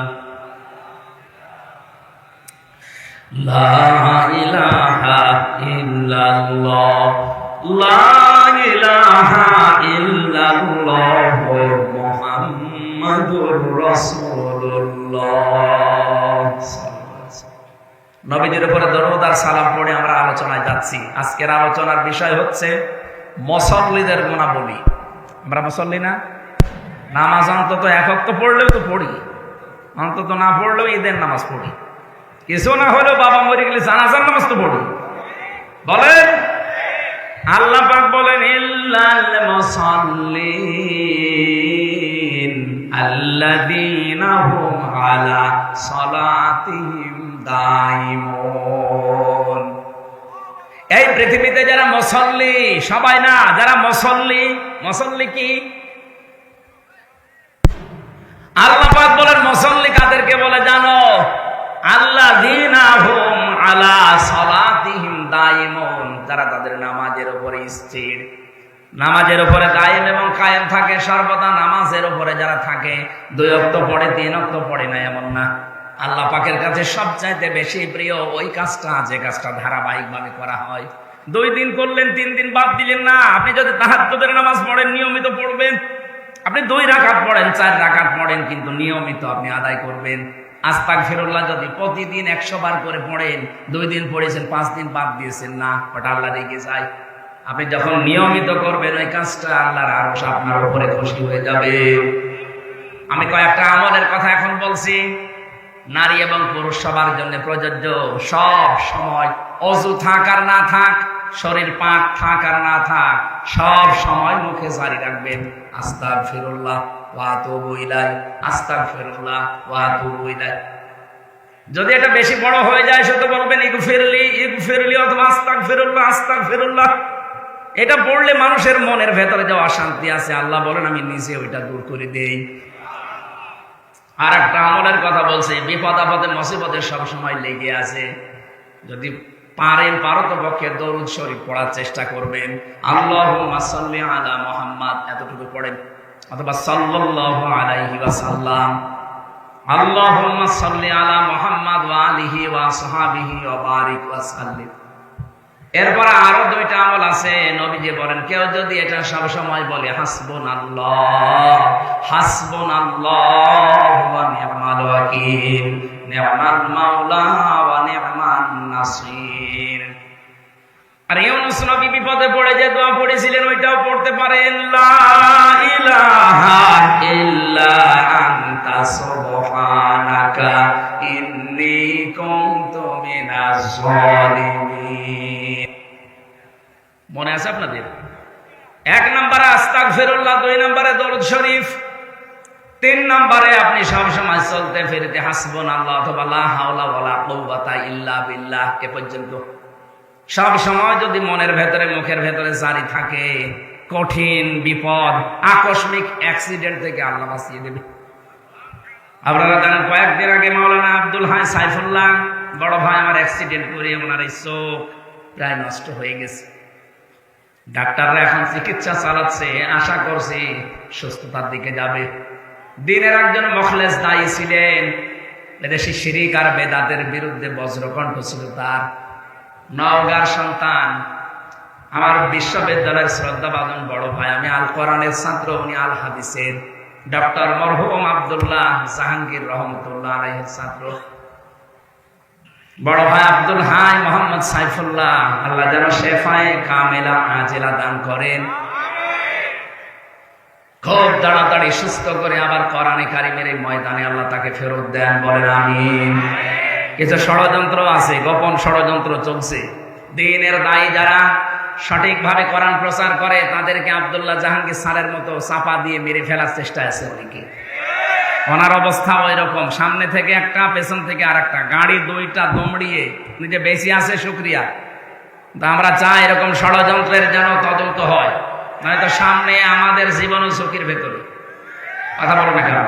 লা ইলাহা ইল্লাল্লাহ লা ইলাহা ইল্লাল্লাহ মুহাম্মাদুর রাসূলুল্লাহ। নবীজির উপরে দরুদ আর সালাম পড়ে আমরা আলোচনায় যাচ্ছি। আজকের আলোচনার বিষয় হচ্ছে মুসল্লিদের গুণাবলী। আমরা মুসল্লি না? নামাজ অন্তত এক ওয়াক্ত পড়লেও তো পড়ি, অন্তত না পড়লেও ঈদের নামাজ পড়ি, কিছু না হলেও বাবা মরে গেলে জানাজার নামাজ তো পড়ি। বলেন, আল্লাহ পাক বলেন ইল্লাল মুসাল্লিন আল্লাযীনা হুম আলা সালাতিহিম দাইমুন। এই পৃথিবীতে যারা মুসল্লি, সবাই না, যারা মুসল্লি, মুসল্লি কি? আল্লাহ পাক বলেন মুসল্লি কাদেরকে বলে জানো? আল্লাযীনা হুম আলা সালাতিহিম দাইমুন, যারা তাদের নামাজের উপরে স্থির, নামাজের উপরে দায়েম এবং কায়েম থাকে সর্বদা। নামাজের উপরে যারা থাকে, 2 ওয়াক্ত পড়ে 3 ওয়াক্ত পড়ে না এমন না। আল্লাহ পাকের কাছে সবচাইতে বেশি প্রিয় ওই কাজটা, যে কাজটা ধারাবাহিকভাবে করা হয়। 2 দিন করলেন, 3 দিন বাদ দিলেন না। আপনি যদি তাহাজ্জুদের নামাজ পড়েন, নিয়মিত পড়বেন। আপনি 2 রাকাত পড়েন, 4 রাকাত পড়েন, কিন্তু নিয়মিত আপনি আদায় করবেন। আস্তাগফিরুল্লাহ যদি প্রতিদিন 100 বার করে পড়েন, 2 দিন পড়েছেন, 5 দিন বাদ দিয়েছেন না, ওটা আল্লাহ রেগে যায়। আপনি যখন নিয়মিত করবেন ওই কাজটা, আল্লাহর আরশ আপনার উপরে খুশি হয়ে যাবে। আমি কয়েকটা আমলের কথা এখন বলছি, নারী এবং পুরুষ সবার জন্য প্রযোজ্য। সব সময় অজু থাক আর না থাক, শরীর পাক থাক আর না থাক, সব সময় মুখে জারি রাখবেন আস্তাগফিরুল্লাহ ওয়া আতুবু ইলাইহি, আস্তাগফিরুল্লাহ ওয়া আতুবু ইলাইহি। যদি এটা বেশি বড় হয়ে যায় সেটা বলবেন ইগফিরলি ইগফিরলি অথবা আস্তাগফিরুল্লাহ আস্তাগফিরুল্লাহ। এটা পড়লে মানুষের মনের ভেতরে যে অশান্তি আছে, আল্লাহ বলেন আমি নিজে ওইটা দূর করে দেই। আর একটা আমলের কথা বলছে, বিপদ আপদে মুসিবতে সবসময় লেগে আছে। যদি পারো তো পক্ষে দরুদ শরীফ পড়ার চেষ্টা করবেন। আল্লাহুম্মা সাল্লি আলা মুহাম্মাদ এতটুকু পড়েন, অথবা সাল্লাল্লাহু আলাইহি ওয়াসাল্লাম। আল্লাহুম্মা সাল্লি আলা মুহাম্মাদ ওয়া আলিহি ওয়া আসহাবিহি ওয়া বারিক ওয়া সাল্লিম। এরপর আরো 2টা আমল আছে। নবীজি বলেন কেউ যদি এটা সব সময় বলে হাসবুনাল্লাহ হাসবুনাল্লাহ ওয়া নি'মাল ওয়াকিল, নি'মাল মাওলা ওয়া নি'মান নাসির। আর ইউনূস নবী বিপদে পড়ে যে দোয়া পড়েছিলেন ওইটাও পড়তে পারেন, লা ইলাহা ইল্লা আনতা সুবহানাকা ইন্নী কুনতু মিনাজ জালিমিন। মনে আছে আপনাদের? 1 নম্বরে আস্তাগফিরুল্লাহ, 2 নম্বরে দরুদ শরীফ, 3 নম্বরে আপনি সব সময় চলতে ফিরতে হাসবুনাল্লাহ অথবা লা হাওলা ওয়ালা কুওয়াতা ইল্লা বিল্লাহ এ পর্যন্ত সব সময় যদি মনের ভেতরে মুখের ভেতরে জারি থাকে, কঠিন বিপদ আকস্মিক অ্যাক্সিডেন্ট থেকে আল্লাহ বাঁচিয়ে দেবে। আপনারা জানেন কয়েকদিন আগে মাওলানা আব্দুল হাই সাইফুল্লাহ বড় ভাই আমার অ্যাক্সিডেন্ট করে ওনার এই চোখ প্রায় নষ্ট হয়ে গেছে। ডাক্তাররা এখন চিকিৎসা চালাচ্ছে, আশা করছি সুস্থতার দিকে যাবে। দিনের একজন মুখলেস দায়ী ছিলেন, এদেশে শিরিক আর বেদাতের বিরুদ্ধে বজ্রকণ্ঠ ছিল তার। নওগাঁর সন্তান, আমার বিশ্ববিদ্যালয়ের শ্রদ্ধাভাজন বড় ভাই, আমি আল কোরআনের ছাত্র, উনি আল হাদিসের। ডক্টর মরহুম আব্দুল্লাহ জাহাঙ্গীর রহমতুল্লাহ আলাইহির ছাত্র। বড় ভাই আব্দুল হাই মোহাম্মদ সাইফুল্লাহ, আল্লাহ যেন শেফায়ে কামেলা আজেলা দান করেন, খুব তাড়াতাড়ি সুস্থ করে আবার কোরআনে কারিমের এই ময়দানে আল্লাহ তাকে ফেরত দেন, বলেন আমিন। কিছু ষড়যন্ত্র আছে, গোপন ষড়যন্ত্র চলছে। দ্বীনের দায়ী যারা সঠিকভাবে কোরআন প্রচার করে তাদেরকে আব্দুল্লাহ জাহাঙ্গীর স্যারের মতো চাপা দিয়ে মেরে ফেলার চেষ্টা আছে অনেকে। ওনার অবস্থা ওই রকম, সামনে থেকে একটা, পেছন থেকে আর একটা, গাড়ি 2টা দমড়িয়ে নিজে বেশি আছে শুকরিয়া, তা আমরা চাই এরকম ষড়যন্ত্রের যেন তদন্ত হয়, নয়তো সামনে আমাদের জীবনও ঝুঁকির ভেতরে। কথা বলো না কেন?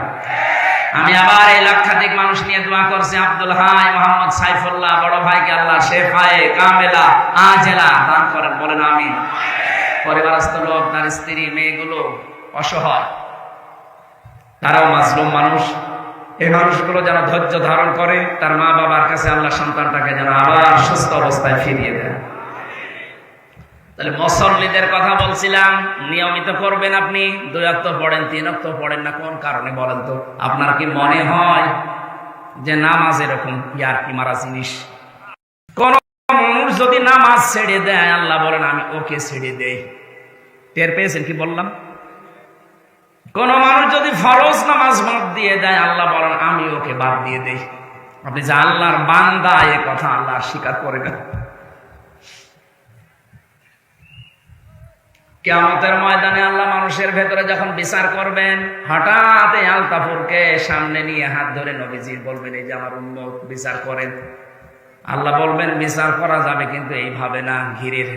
আমি আবার এই লক্ষাধিক মানুষ নিয়ে দোয়া করছি। আব্দুল হাই, মোহাম্মদ সাইফুল্লাহ বড় ভাইকে আল্লাহ শেফায়ে কামেলা আজেলা দান করেন, বলেন আমিন। পরিবারস্থ লোক, তার স্ত্রী, মেয়েগুলো অসহায়, তারাও মাজলুম মানুষ। এই মানুষগুলো যেন ধৈর্য ধারণ করে, তার মা বাবার কাছে আল্লাহ সন্তানটাকে যেন আবার সুস্থ অবস্থায় ফিরিয়ে দেয়। তাহলে মুসল্লিদের কথা বলছিলাম, নিয়মিত করবেন আপনি। 2 ওয়াক্ত পড়েন, 3 ওয়াক্ত পড়েন না, কোন কারণে বলেন তো? আপনার কি মনে হয় যে নামাজ এরকম ইয়ার কি মারা জিনিস? কোন মানুষ যদি নামাজ ছেড়ে দেয়, আল্লাহ বলেন আমি ওকে ছেড়ে দেই। টের পেয়েছেন কি বললাম? কোন মানুষ যদি ফরজ নামাজ বাদ দিয়ে দেয়, আল্লাহ বলেন আমি ওকে বাদ দিয়ে দেই। আপনি যে আল্লাহর বান্দা, এ কথা আল্লাহ স্বীকার করে না। কিয়ামতের ময়দানে আল্লাহ মানুষের ভেতরে যখন বিচার করবেন, হঠাৎ আলতাফুরকে সামনে নিয়ে হাত ধরে নবীজি বলবেন এই যে আমার উম্মত, বিচার করেন। আল্লাহ বলবেন বিচার করা যাবে, কিন্তু এইভাবে না, ঘিরের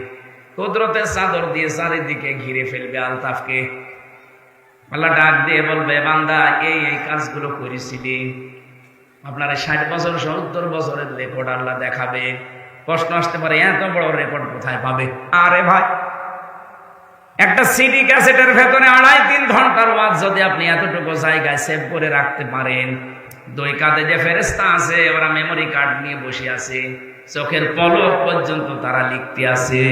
কুদরতের চাদর দিয়ে চারিদিকে ঘিরে ফেলবে আলতাফকে। আল্লাহ ডাক দিয়ে বলবে বান্দা এই এই কাজগুলো করেছিলি। আপনার 60 বছর 70 বছরের রেকর্ড আল্লাহ দেখাবে। প্রশ্ন আসতে পারে এত বড় রেকর্ড কোথায় পাবে? আরে ভাই, একটা সিডি ক্যাসেটের ভেতরে 2.5-3 ঘন্টার ওয়াজ যদি আপনি এতটুকু জায়গায় সেভ করে রাখতে পারেন, 2 কাঁধে যে ফেরেশতা আছে ওরা মেমোরি কার্ড নিয়ে বসে আছে, চোখের পলক পর্যন্ত তারা লিখতে আছে।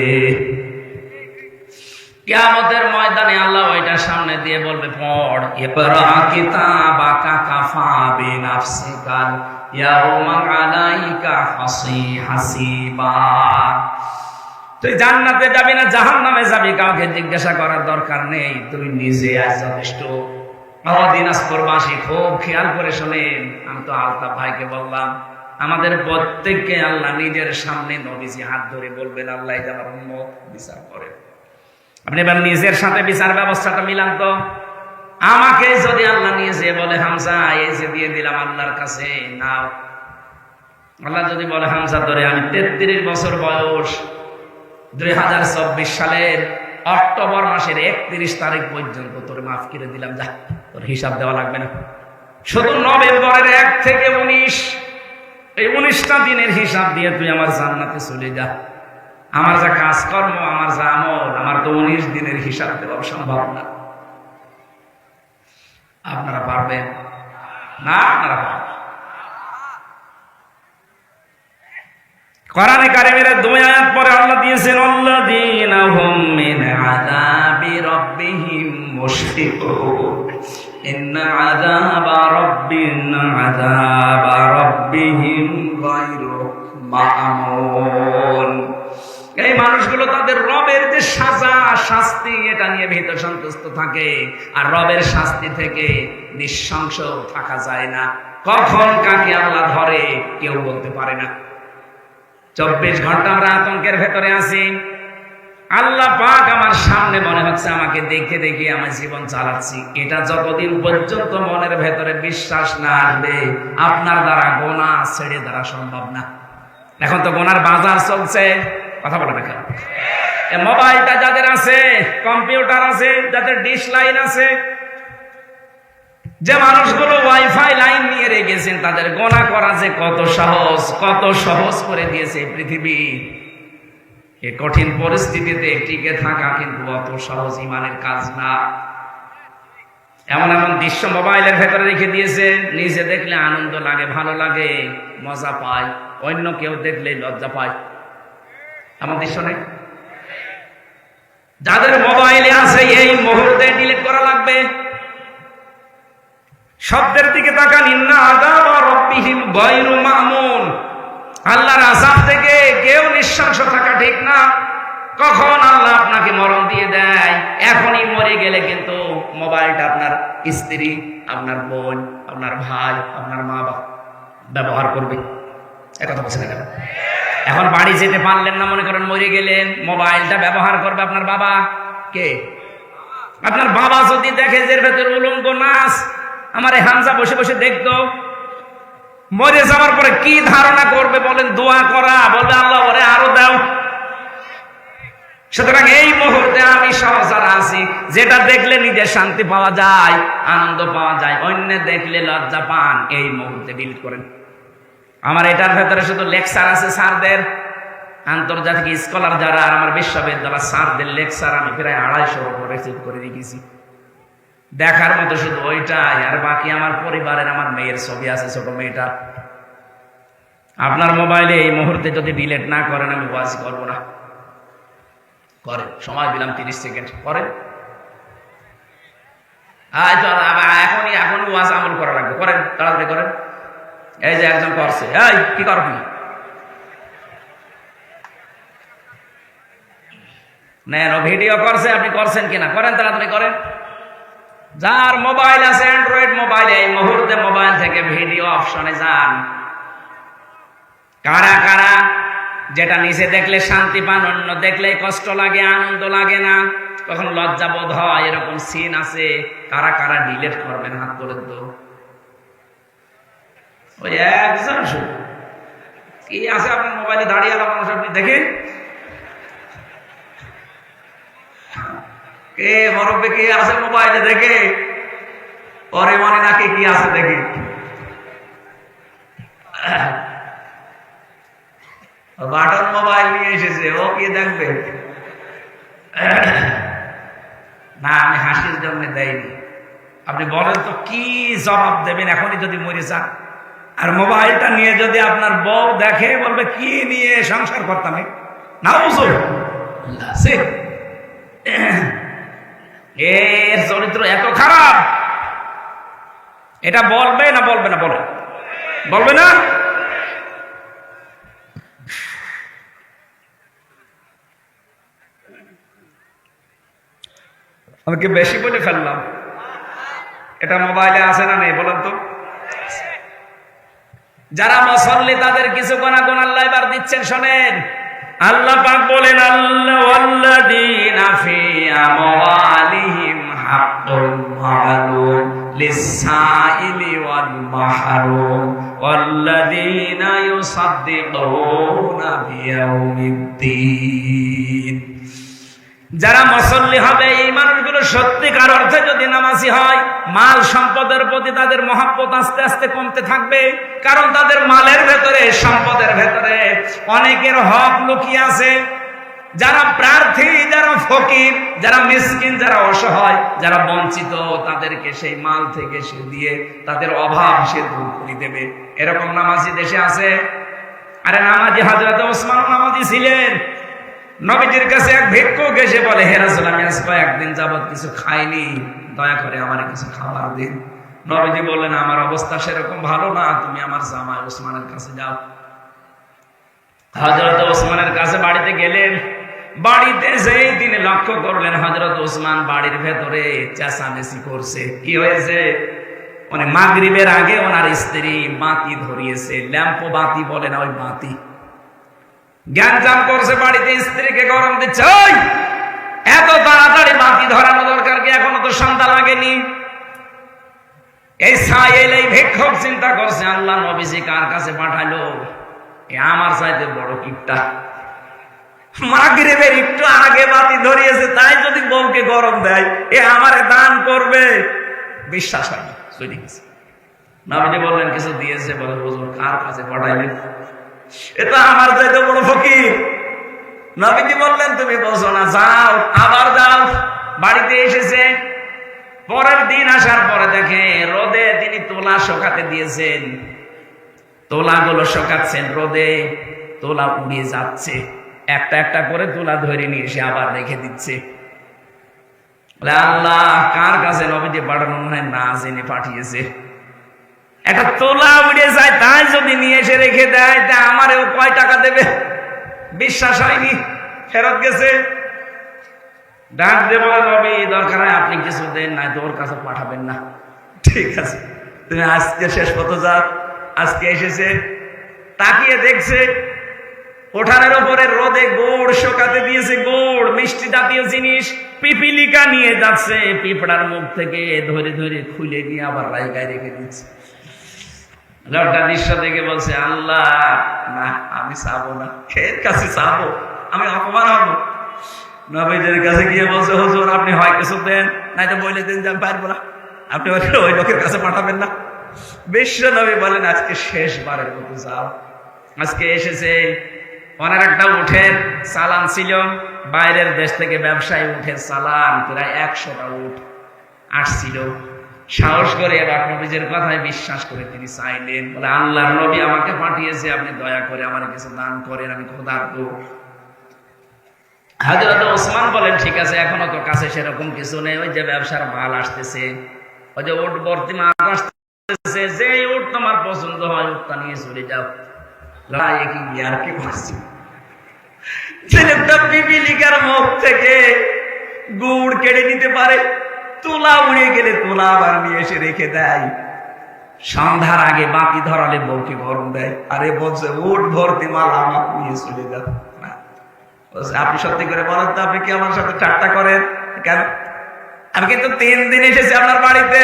কিয়ামতের ময়দানে আল্লাহ ওইটা সামনে দিয়ে বলবে পড়, ইকরা কিতাবাকা কাফা বিনাফসিকাল ইয়াউমা আলাইকা হাসিবা। তুই জান্নাতে যাবি না জাহান্নামে যাবি, কাউকে জিজ্ঞাসা করার দরকার নেই, তুই নিজে আজ যথেষ্ট। দিনাজপুরবাসী খুব খেয়াল করে শোনেন, আমি তো আলতাফ ভাইকে বললাম, আমাদের প্রত্যেককে আল্লাহ নিজের সামনে নবীজি হাত ধরে বলবেন আল্লাহ এই যে আমার উম্মত, বিচার করেন। আপনি এবার নিজের সাথে বিচার ব্যবস্থাটা মিলান তো। আমাকে যদি আল্লাহ নিয়ে যে বলে হামজা এই যে দিয়ে দিলাম আল্লাহর কাছে নাও, আল্লাহ যদি বলে হামজা ধরে আমি 33 বছর বয়স, 2024 সালের অক্টোবর মাসের 31 তারিখ পর্যন্ত তোর মাফ করে দিলাম, যা তোর হিসাব দেওয়া লাগবে না। শুধু নভেম্বরের 1 থেকে 19, এই 19টা দিনের হিসাব দিয়ে তুই আমার জান্নাতে চলে যা। আমার যা কাজকর্ম, আমার যা আমল, আমার তো 19 দিনের হিসাব দেওয়া সম্ভব না। আপনারা পারবেন না? আপনারা পারবেন? কোরআনে কারিমের 2 আয়াত পরে আল্লাহ দিয়েছেন আল্লাযীনা হুম মিন আযাবি রাব্বিহিম মুশফিকুন ইন্না আযাবা রাব্বিহিম গায়রু মা'মুন। এই মানুষগুলো তাদের রবের যে সাজা শাস্তি, এটা নিয়ে ভীত সন্তুষ্ট থাকে, আর রবের শাস্তি থেকে নিঃশংস থাকা যায় না। কখন কাকে আল্লাহ ধরে কেউ বলতে পারে না। 24 ঘন্টা আমরা আতঙ্কের ভেতরে আছি। আল্লাহ পাক আমার সামনে মনে হচ্ছে আমাকে দেখে দেখে আমার জীবন চালাচ্ছি। এটা যতদিন পর্যন্ত মনের ভেতরে বিশ্বাস না আসবে, আপনার দ্বারা গোনা ছেড়ে দ্বারা সম্ভব না। এখন তো গোনার বাজার চলছে, কথা বলে না কেন? মোবাইলটা যাদের আছে, কম্পিউটার আছে, যাদের ডিশ লাইন আছে, যে মানুষগুলো ওয়াইফাই লাইন নিয়ে রেখেছেন, তাদের গোনা করা যে কত সহজ করে দিয়েছে পৃথিবী। এই কঠিন পরিস্থিতিতে টিকে থাকা কিন্তু অত সহজ ইমানের কাজ না। এমন এমন দৃশ্য মোবাইলের ভেতরে রেখে দিয়েছে, নিজে দেখলে আনন্দ লাগে, ভালো লাগে, মজা পায়, অন্য কেউ দেখলে লজ্জা পায়। এমন দৃশ্য নেই? যাদের মোবাইলে আছে এই মুহূর্তে ডিলিট করা লাগবে। শব্দের দিকে তাকান, ইন্না আযাবা রাব্বিহিম গায়রু মা'মুন। আল্লাহর আযাব থেকে কেউ নিঃশংস থাকা ঠিক না। কখন আল্লাহ আপনাকে মরণ দিয়ে দেয়, এখনই মরে গেলে কিন্তু মোবাইলটা আপনার স্ত্রী, আপনার বোন, আপনার ভাই, আপনার মা বাবা ব্যবহার করবে। একথা বলছেন না? এখন বাড়ি যেতে পারলেন না, মনে করেন মরে গেলেন, মোবাইলটা ব্যবহার করবে আপনার বাবা। কে? আপনার বাবা যদি দেখে যে ভেতরে উলঙ্গ নাচ, আমার এই হামজা বসে বসে দেখতো, মরে যাওয়ার পরে কি ধারণা করবে বলেন? দোয়া করা, বলবে আল্লাহ ওরে আরো দাও। সুতরাং এই মুহূর্তে আমি সহসার আছি, যেটা দেখলে নিজে শান্তি পাওয়া যায়, আনন্দ পাওয়া যায়, অন্য দেখলে লজ্জা পান, এই মুহূর্তে ডিলিট করেন। আমার এটার ভেতরে শুধু লেকচার আছে স্যারদের, আন্তর্জাতিক স্কলার যারা, আর আমার বিশ্ববিদ্যালয় স্যারদের লেকচার আমি প্রায় 250 উপর রিসিভ করে রেখেছি। দেখার মতো শুধু ওইটাই, আর বাকি আমার পরিবারের, আমার মেয়ের ছবি আছে, ছোট মেয়েটা। আপনার মোবাইলে এই মুহূর্তে যদি ডিলিট না করেন আমি ওয়াজ করবো না। করেন, সময় দিলাম 30 সেকেন্ড, করেন। এখনই ওয়াজ আমল করা লাগবে, করেন, তাড়াতাড়ি করেন। এই যে একজন করছে, এই কি করবি নেন, ভিডিও করছে, আপনি করছেন কিনা, করেন, তাড়াতাড়ি করেন। যার মোবাইল আছে অ্যান্ড্রয়েড মোবাইল, এই মুহূর্তে মোবাইল থেকে ভিডিও অপশনে যান। কারা কারা যেটা নিচে দেখলে শান্তি পান, অন্য দেখলে কষ্ট লাগে, আনন্দ লাগে না, তখন লজ্জা বোধ হয়, এরকম সিন আছে, কারা কারা ডিলিট করবেন হাত তোলেন তো। ওই একজন শুধু কি আছে আপনার মোবাইলে দাঁড়িয়ে আলো মানুষ, আপনি দেখেন কে মরব্বে কে আছে মোবাইলে, দেখে পরে মনে নাকি কি আছে দেখে। বাটন মোবাইল নিয়ে এসেছে, ও কি দেখবে না, আমি হাসির জন্য দেয়নি। আপনি বলেন তো কি জবাব দেবেন এখনই যদি মরে যান? আর মোবাইলটা নিয়ে যদি আপনার বউ দেখে, বলবে কি নিয়ে সংসার করতাম না, বুঝো এর চরিত্র এত খারাপ, এটা বলবে না বলবে না? বলে, বলবে না? আমাকে বেশি বলে ফেললাম। এটা মোবাইলে আছে না নেই বলেন তো? যারা মুসল্লি তাদের কিছু গুনাহগুন আল্লাহ এবার দিচ্ছেন, শোনেন। আল্লাহ পাক বলেন, আল্লাহ ওয়াল্লাযীনা ফি আমওয়ালিহিম হাক্কুল মা'লুম লিস-সাইলি ওয়াল মাহরুম ওয়াল্লাযীনা ইউসাদ্দিকুনা বিয়াউমিদ্দিন। যারা মুসল্লি হবে, এই মানুষগুলো সত্যিকার অর্থে যদি নামাজি হয়, মাল সম্পদের প্রতি তাদের মহব্বত আস্তে আস্তে কমতে থাকবে। কারণ তাদের মালের ভেতরে, সম্পদের ভেতরে অনেকের হক লুকিয়ে আছে। যারা প্রার্থী, যারা ফকির, যারা মিসকিন, যারা অসহায়, যারা বঞ্চিত, তাদেরকে সেই মাল থেকে সে দিয়ে তাদের অভাব সে দূর করে দেবে। এরকম নামাজি দেশে আছে। আরে নামাজি হযরত ওসমান নামাজি ছিলেন। নবীজির কাছে এক ভিক্ষুক এসে বলে, হে রাসূল, আমি আজ কয়েকদিন যাবত কিছু খাইনি, দয়া করে আমার কিছু খাবার দিন। নবীজি বললেন, আমার অবস্থা সেরকম ভালো না, তুমি আমার জামাই ওসমানের কাছে যাও। হযরত ওসমানের কাছে বাড়িতে গেলেন। বাড়িতে যেই তিনি লক্ষ্য করলেন হযরত ওসমান বাড়ির ভেতরে চেঁচামেচি করছে। কি হয়েছে? মানে মাগরিবের আগে ওনার স্ত্রী বাতি ধরিয়েছে, ল্যাম্প বাতি বলে না, ওই বাতি জ্ঞানজাম করছে, বাড়িতে স্ত্রীকে গরম দিচ্ছে। ওই এত তাড়াতাড়ি বাতি ধরানো দরকার কি? এখনো তো সন্ধ্যা লাগেনি। এই সাইল, এই ভিক্ষুক চিন্তা করছে, আল্লাহ নবীজি কার কাছে পাঠালো? আমার চাইতে বড় কিপটা, মাগরিবের একটু আগে বাতি ধরিয়েছে, তাই যদি বউকে গরম দেয়, এ আমারে দান করবে। বিশ্বাস হয়নি, চলে গেছে। নবীজি বললেন, কিছু দিয়েছে? বলে, হুজুর কার কাছে পাঠাইলেন? এটা আমার চাইতে বড় ফকির। নবীজি বললেন, তুমি বোঝো না, যাও, আবার যাও। বাড়িতে এসেছে। পরের দিন আসার পরে দেখে রোদে তিনি তোলা শুকাতে দিয়েছেন। তোলাগুলো শুকাচ্ছেন রোদে, তোলা উড়িয়ে যাচ্ছে। একটা একটা করে তোলা ধরে নিয়ে এসে আবার রেখে দিচ্ছে। আল্লাহ, কার কাছে নবীজি পাঠানো মনে হয় না জেনে পাঠিয়েছে। একটা তোলা উড়ে যায়, তাই যদি নিয়ে এসে রেখে দেয়, তা আমারও কয় টাকা দেবে? বিশ্বাস হয়নি, ফেরত গেছে। ডাক দিয়ে বলে, নবী দরকার হয় আপনি কিছু দেন, নাই তো ওর কাছে পাঠাবেন না। ঠিক আছে, তুমি আজকে শেষ পথ যাও। আজকে এসেছে, তাকিয়ে দেখছে ওঠানের উপরে রোদে গুড় শুকাতে দিয়েছে, গুড় মিষ্টি জাতীয় জিনিস। পিপিলিকা নিয়ে যাচ্ছে, পিঁপড়ার মুখ থেকে ধরে ধরে খুলে নিয়ে আবার রাইগায় রেখে দিচ্ছে। লোকটা দৃশ্য দেখে বলছে, আল্লাহ না, আমি চাবো না, এর কাছে চাবো, আমি অপমান হবো। নবীদের কাছে গিয়ে বলছে, হুজুর আপনি হয় কিছু দেন, নাই তো বলে দিন যে আমি পারবো না, আপনি ওই লোকের কাছে পাঠাবেন না। বিশ্ব নবী বলেন, আজকে শেষবারের মতো যাও। আজকে এসেছে, ওনার একটা উঠের চালান ছিল, বাইরের দেশ থেকে ব্যবসায়ী উঠের চালান প্রায় 100টা উঠ আসছিল। সাহস করে এবার নবীজের কথায় বিশ্বাস করে তিনি চাইলেন, বলে আল্লাহর নবী আমাকে পাঠিয়েছে, আপনি দয়া করে আমার কিছু দান করেন, আমি ক্ষুধার্ত। হযরত ওসমান বলেন, ঠিক আছে, এখনো তো কাছে সেরকম কিছু নেই, ওই যে ব্যবসার মাল আসতেছে, ওই যে উট ভর্তি মাল আসতেছে, যে উট তোমার পছন্দ হয় উটটা নিয়ে চলে যাও। আর কি করছি, ছেলেটা পিপিলিকার মুখ থেকে গুড় কেড়ে নিতে পারে, তুলা উড়ে গেলে তুলা আবার নিয়ে এসে রেখে দেয়, সন্ধ্যার আগে বাতি ধরালে বউকে গরম দেয়। আরে বলছে উট ভর্তি মাল আমার নিয়ে চলে যাও। আপনি সত্যি করে বলেন তো, আপনি কি আমার সাথে ঠাট্টা করেন কেন? আমি কিন্তু 3 দিন এসেছি আপনার বাড়িতে,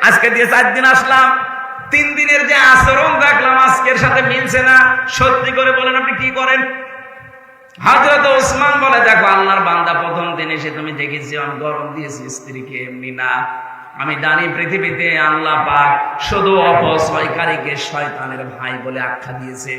আজকে দিয়ে 4 দিন আসলাম, 3 দিনের যে আচরণ দেখলাম আজকের সাথে মিলছে না। সত্যি করে বলেন আপনি কি করেন? হযরত ওসমান বলে, দেখো আল্লাহর বান্দা, প্রথম দিন এসে তুমি দেখেছি আমি গরম দিয়েছি স্ত্রীকে, এমনি না। আমি জানি পৃথিবীতে আল্লাহ পাক শুধু অপচয়কারীকে শয়তানের ভাই বলে আখ্যা দিয়েছে।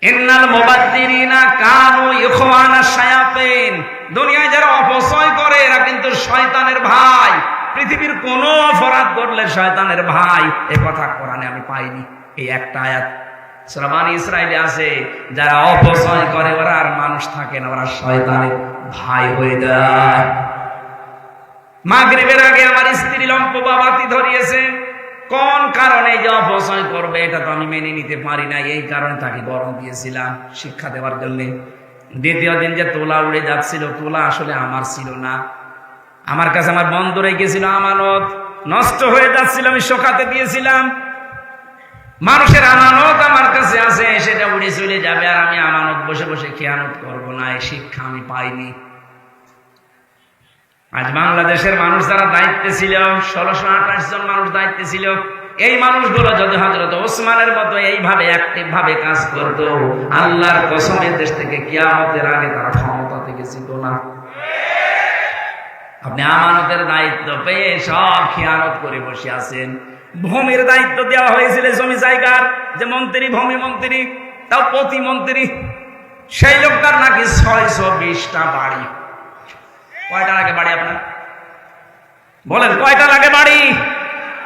ইন্নাল মুবাদ্দিরিনা কানু ইখওয়ানা শায়াতিন, দুনিয়ায় যারা অপচয় করে এরা কিন্তু শয়তানের ভাই। পৃথিবীর কোন অপরাধ করলে শয়তানের ভাই, এ কথা কোরআনে আমি পাইনি। এই একটা আয়াত সূরা বনী ইসরাঈলে আছে, যারা অপচয় করে ওরা আর মানুষ থাকে না, ওরা শয়তানের ভাই হয়ে যায়। মাগরিবের আগে আমার স্ত্রী লম্পবা বাতি ধরিয়েছে, কোন কারণে যে অপচয় করবে এটা তো আমি মেনে নিতে পারি না, এই কারণে তাকে গরম দিয়েছিলাম শিক্ষা দেওয়ার জন্য। দ্বিতীয় দিন যে তোলা উড়ে যাচ্ছিল, তোলা আসলে আমার ছিল না, আমার কাছে আমার বন্ধ রেখেছিল আমানত, নষ্ট হয়ে যাচ্ছিল, আমি শোকাতে দিয়েছিলাম। মানুষের আমানত আমার কাছে আছে, সেটা উড়ে চলে যাবে, আর আমি আমানত বসে বসে খেয়ানত করবো না, এই শিক্ষা আমি পাইনি। আজ বাংলাদেশের মানুষ যারা দায়িত্বে ছিল, 1628 জন মানুষ দায়িত্বে ছিল, এই মানুষগুলো যদি হযরত ওসমানের মতো এইভাবে অ্যাক্টিভ ভাবে কাজ করত, আল্লাহর কসমের দেশ থেকে কিয়ামতের আগে তারা ক্ষমতা থেকে ছিল না। আপনি আমানতের দায়িত্ব পেয়ে সব খেয়ানত করে বসে আছেন। ভূমির দায়িত্ব দেওয়া হয়েছিল, জমি জায়গার যে মন্ত্রী, ভূমি মন্ত্রী, তাও প্রতিমন্ত্রী, সেই লোকটার নাকি 620টা বাড়ি। কয়টা লাগে বাড়ি আপনার? বলেন কয়টা লাগে বাড়ি?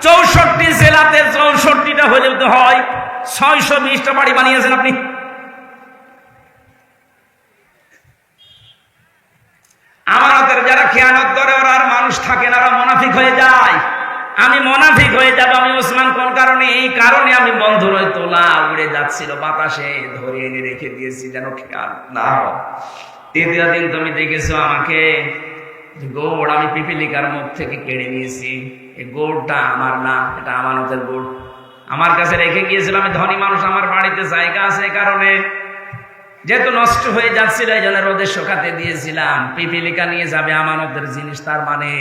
64 জেলাতে 64টা হলেও তো হয়, 620টা বাড়ি বানিয়েছেন আপনি। আমানতের যারা খেয়ানত করে ওরা আর মানুষ থাকে না, ওরা মুনাফিক হয়ে যায়। আমি মুনাফিক হয়ে যাব, আমি ওসমান কোন কারণে? এই কারণে আমি বন্ধুর ওই তোলা উড়ে যাচ্ছিল বাতাসে, ধরে এনে রেখে দিয়েছি যেন খেয়াল না হয়। তৃতীয় দিন তুমি দেখেছো আমাকে গোড় আমি পিপিলিকার মুখ থেকে কেড়ে নিয়েছি, এই গোড়টা আমার না, এটা আমানতের গোড়, আমার কাছে রেখে গিয়েছিলাম। আমি ধনী মানুষ, আমার বাড়িতে জায়গা আছে, এই কারণে যেহেতু নষ্ট হয়ে যাচ্ছিল এই জন্য রোদে শুকাতে দিয়েছিলাম। পিপিলিকা নিয়ে যাবে আমানতের জিনিস, তার মানে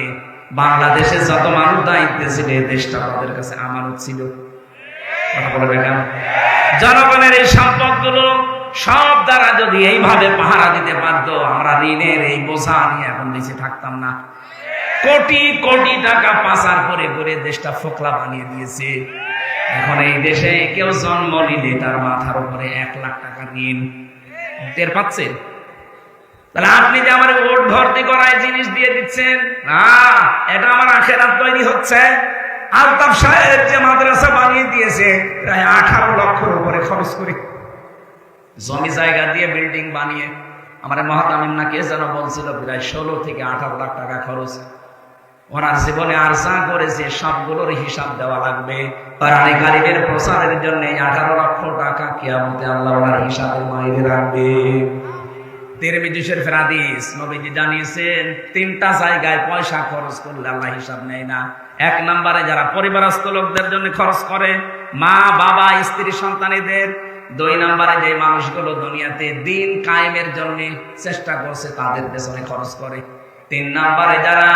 বাংলাদেশের যত মানুষ দায়িত্বে ছিল এই দেশটা তাদের কাছে আমানত ছিল। কথা বলবে কেন? জনগণের এই সম্পদগুলো সব দ্বারা যদি এইভাবে পাহারা দিতে পারতো, আমরা ঋণের এই বোঝা নিয়ে এখন বেঁচে থাকতাম না। কোটি কোটি টাকা পাচার করে করে দেশটা ফোকলা বানিয়ে দিয়েছে। এখন এই দেশে কেউ জন্ম নিলে তার মাথার উপরে 1 লাখ টাকা ঋণ। টের পাচ্ছেন? তাহলে আপনি যে আমার ওট ভর্তি করায় জিনিস দিয়ে দিচ্ছেন, না, এটা আমার আখেরাত তৈরি হচ্ছে। আলতাফ সাহেব যে মাদ্রাসা বানিয়ে দিয়েছে, প্রায় 18 লক্ষের উপরে খরচ করে, জমি জায়গা দিয়ে বিল্ডিং বানিয়ে। আমার মহাতামিম না কে যেন বলছিল, প্রায় 16 থেকে 18 লাখ টাকা খরচ। ওনার জীবনে আর যা করেছে সবগুলোর হিসাব দেওয়া লাগবে। কোরআনে কারিমের প্রচারের জন্য 18 লক্ষ টাকা কিয়ামতে আল্লাহ ওনার হিসাবে মাইরে রাখবে। তিরমিজি শরীফের হাদিস, নবীজি জানিয়েছেন 3টা জায়গায় পয়সা খরচ করলে আল্লাহ হিসাব নেয় না। 1 নম্বরে যারা পরিবারস্থ লোকদের জন্য খরচ করে, মা বাবা স্ত্রী সন্তানীদের। 2 নম্বরে যে মানুষগুলো দুনিয়াতে দিন কায়েমের জন্য চেষ্টা করছে তাদের পেছনে খরচ করে। 3 নম্বরে যারা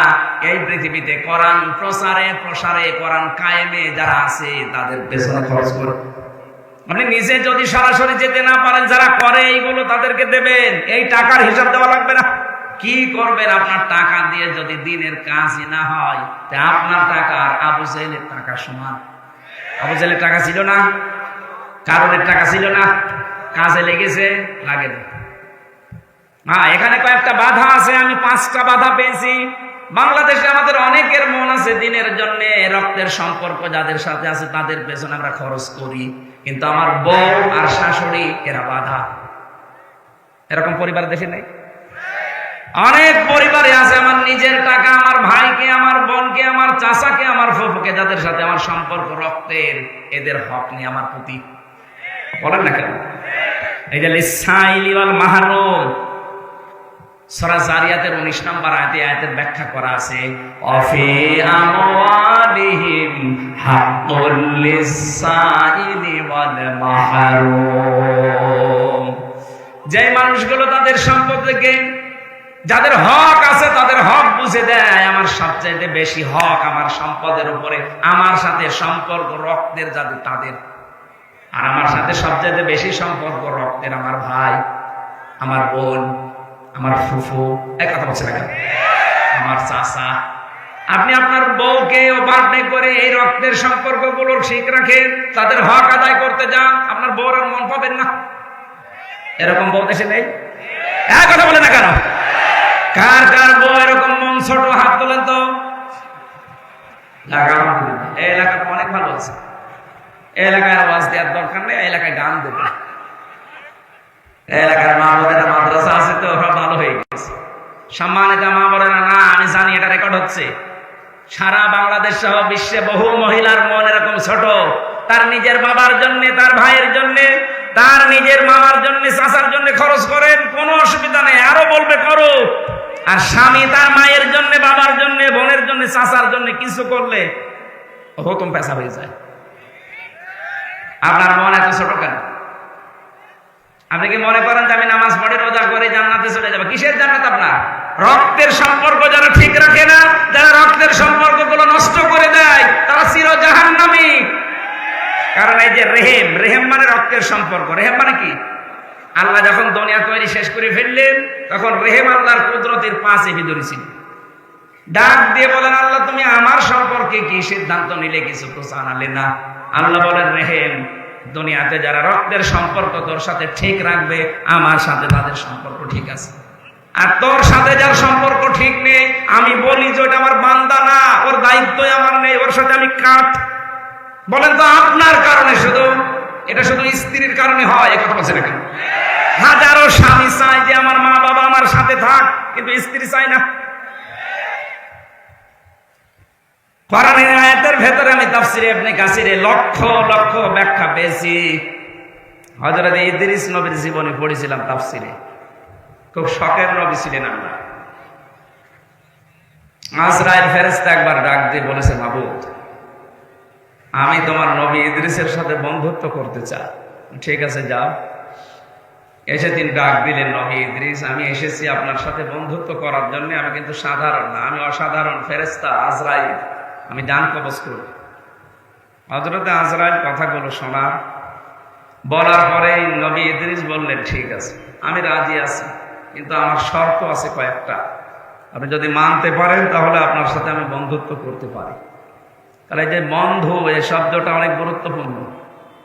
এই পৃথিবীতে কোরআন প্রসারে কোরআন কায়েমে যারা আছে তাদের পেছনে খরচ করে। আপনি নিজে যদি সরাসরি যেতে না পারেন, যারা করে এইগুলো তাদেরকে দেবেন, এই টাকার হিসাব দেওয়া লাগবে না। কি করবেন আপনার টাকা দিয়ে যদি দিনের কাজই না হয়? তা আপনার টাকা আর আবু জেহেলের টাকা সমান। আবু জেহেলের টাকা ছিল না, কারণের টাকা ছিল না, কাজে লেগেছে, লাগে না। হ্যাঁ, এখানে কয়েকটা বাধা আছে, আমি 5টা বাধা পেয়েছি। বাংলাদেশে আমাদের অনেকের মন আছে দিনের জন্য, রক্তের সম্পর্ক যাদের সাথে আছে তাদের পেছনে আমরা খরচ করি, কিন্তু আমার বউ আর শাশুড়ি এরা বাধা। এরকম পরিবার দেশে নেই? অনেক পরিবারে আছে আমার নিজের টাকা, আমার ভাইকে, আমার বোনকে, আমার চাচাকে, আমার ফুফুকে, যাদের সাথে আমার সম্পর্ক রক্তের, এদের হক নেই আমার প্রতি। বলেন না কেন? এই যে লিসাইলি ওয়াল মাহরুম, সূরা জারিয়াতের 19 নম্বর আয়াতের ব্যাখ্যা করা আছে, অফি আমওয়ালিহিম হাক্কুল লিসাইলি ওয়াল মাহরুম। যে মানুষগুলো তাদের সম্পদ থেকে, যাদের হক আছে তাদের হক বুঝে দেয়, আমার সবচেয়ে বেশি হক আমার সম্পদের উপরে, আমার সাথে সম্পর্ক রক্তের যাদের তাদের। আর আমার সাথে সবচেয়ে বেশি সম্পর্ক রক্তের আমার ভাই, আমার বোন, আমার ফুফু, এক কথা বলছে না, আমার চাচা। আপনি আপনার বউকে বার্থডে করে এই রক্তের সম্পর্কগুলো ঠিক রাখেন, তাদের হক আদায় করতে যান, আপনার বউর আর মন পাবেন না। এরকম বউ দেশে নেই? এক কথা বলে না কেন? কার কার বউ এরকম মন ছোট, হাত তোলেন তো। এই এলাকাটা অনেক ভালো আছে, এই এলাকায় আওয়াজ দেওয়ার দরকার নেই, এই এলাকায় গান দেবে। এলাকার মা বোনেরা মাদ্রাসা আছে তো, ওরা ভালো হয়ে গেছে। সম্মানিত মা বোনেরা, না আমি জানি এটা রেকর্ড হচ্ছে, সারা বাংলাদেশ সহ বিশ্বে বহু মহিলার মন এরকম ছোট, তার নিজের বাবার জন্য, তার ভাইয়ের জন্য, তার নিজের মামার জন্য, চাচার জন্য খরচ করেন, কোনো অসুবিধা নেই, আরো বলবে করো। আর স্বামী তার মায়ের জন্য, বাবার জন্য, বোনের জন্য, চাচার জন্য কিছু করলে হুকুম পেশা হয়ে যায়। আপনার মন এত ছোট কেন? আপনি কি মনে করেন যে আমি নামাজ পড়ে রোজা করে জান্নাতে চলে যাবো? কিসের জান্নাত আপনার? রক্তের সম্পর্ক যারা ঠিক রাখে না, যারা রক্তের সম্পর্কগুলো নষ্ট করে দেয়, তারা চির জাহান্নামী। কারণ এই যে রেহেম, রেহেম মানে রক্তের সম্পর্ক। রেহেম মানে কি? আল্লাহ যখন দুনিয়া তৈরি শেষ করে ফেললেন, তখন রেহেম আল্লাহর কুদরতের পাশে ভিতরে ছিল। ডাক দিয়ে বলেন, আল্লাহ তুমি আমার সম্পর্কে কি সিদ্ধান্ত নিলে? কিছু তো জানালে না। আল্লাহ বলেন, রেহেম, দুনিয়াতে যারা রক্তের সম্পর্ক তোর সাথে ঠিক রাখবে, আমার সাথে তাদের সম্পর্ক ঠিক আছে। আর তোর সাথে যার সম্পর্ক ঠিক নেই, আমি বলি যে ওটা আমার বান্দা না, ওর দায়িত্বই আমার নেই, ওর সাথে আমি কাট। বলেন তো আপনার কারণে শুধু, এটা শুধু স্ত্রীর কারণে হয়? এ কথা বলছে না কেন? হাজারো স্বামী চায় যে আমার মা বাবা আমার সাথে থাক, কিন্তু স্ত্রী চায় না। কোরআনের আয়াতের ভেতরে আমি তাফসিরে ইবনে কাসিরে লক্ষ লক্ষ ব্যাখ্যা পেয়েছি। হযরত ইদ্রিস নবীর জীবনে পড়েছিলাম তাফসিরে, খুব শখের নবী ছিলেন। আমরা আজরাইল ফেরেশতা একবার ডাক দিয়ে বলেছে, মাবুদ, আমি তোমার নবী ইদ্রিসের সাথে বন্ধুত্ব করতে চাই। ঠিক আছে, যাও। এসে তিনি ডাক দিলেন, নবী ইদ্রিস, আমি এসেছি আপনার সাথে বন্ধুত্ব করার জন্য। আমি কিন্তু সাধারণ না, আমি অসাধারণ ফেরেশতা আজরাইল, আমি জান কবজ করি। হযরত আজরাইল কথাগুলো শোনা বলার পরে নবী ইদ্রিস বললেন, ঠিক আছে, আমি রাজি আছি, কিন্তু আমার শর্ত আছে কয়েকটা। আপনি যদি মানতে পারেন তাহলে আপনার সাথে আমি বন্ধুত্ব করতে পারি। তাহলে যে বন্ধু, এই শব্দটা অনেক গুরুত্বপূর্ণ।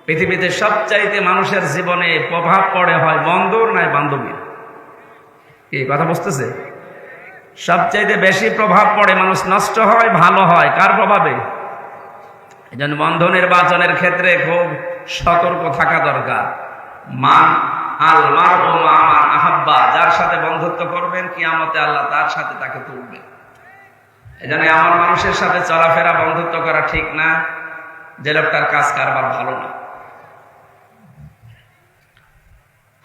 পৃথিবীতে সবচাইতে মানুষের জীবনে প্রভাব পড়ে হয় বন্ধুর নয় বান্ধবীর। কি কথা বুঝতেছে? সবচাইতে বেশি প্রভাব পড়ে, মানুষ নষ্ট হয়, ভালো হয় কার প্রভাবে? এই জন্য বন্ধু নির্বাচনের ক্ষেত্রে খুব সতর্ক থাকা দরকার। মান আল মারউ মা মান আহাব্বা, যার সাথে বন্ধুত্ব করবেন কিয়ামতে আল্লাহ তার সাথে তাকে তুলবে। এই জন্য আমার মানুষের সাথে চলাফেরা, বন্ধুত্ব করা ঠিক না, যে লোকটার কাজ কারবার ভালো না।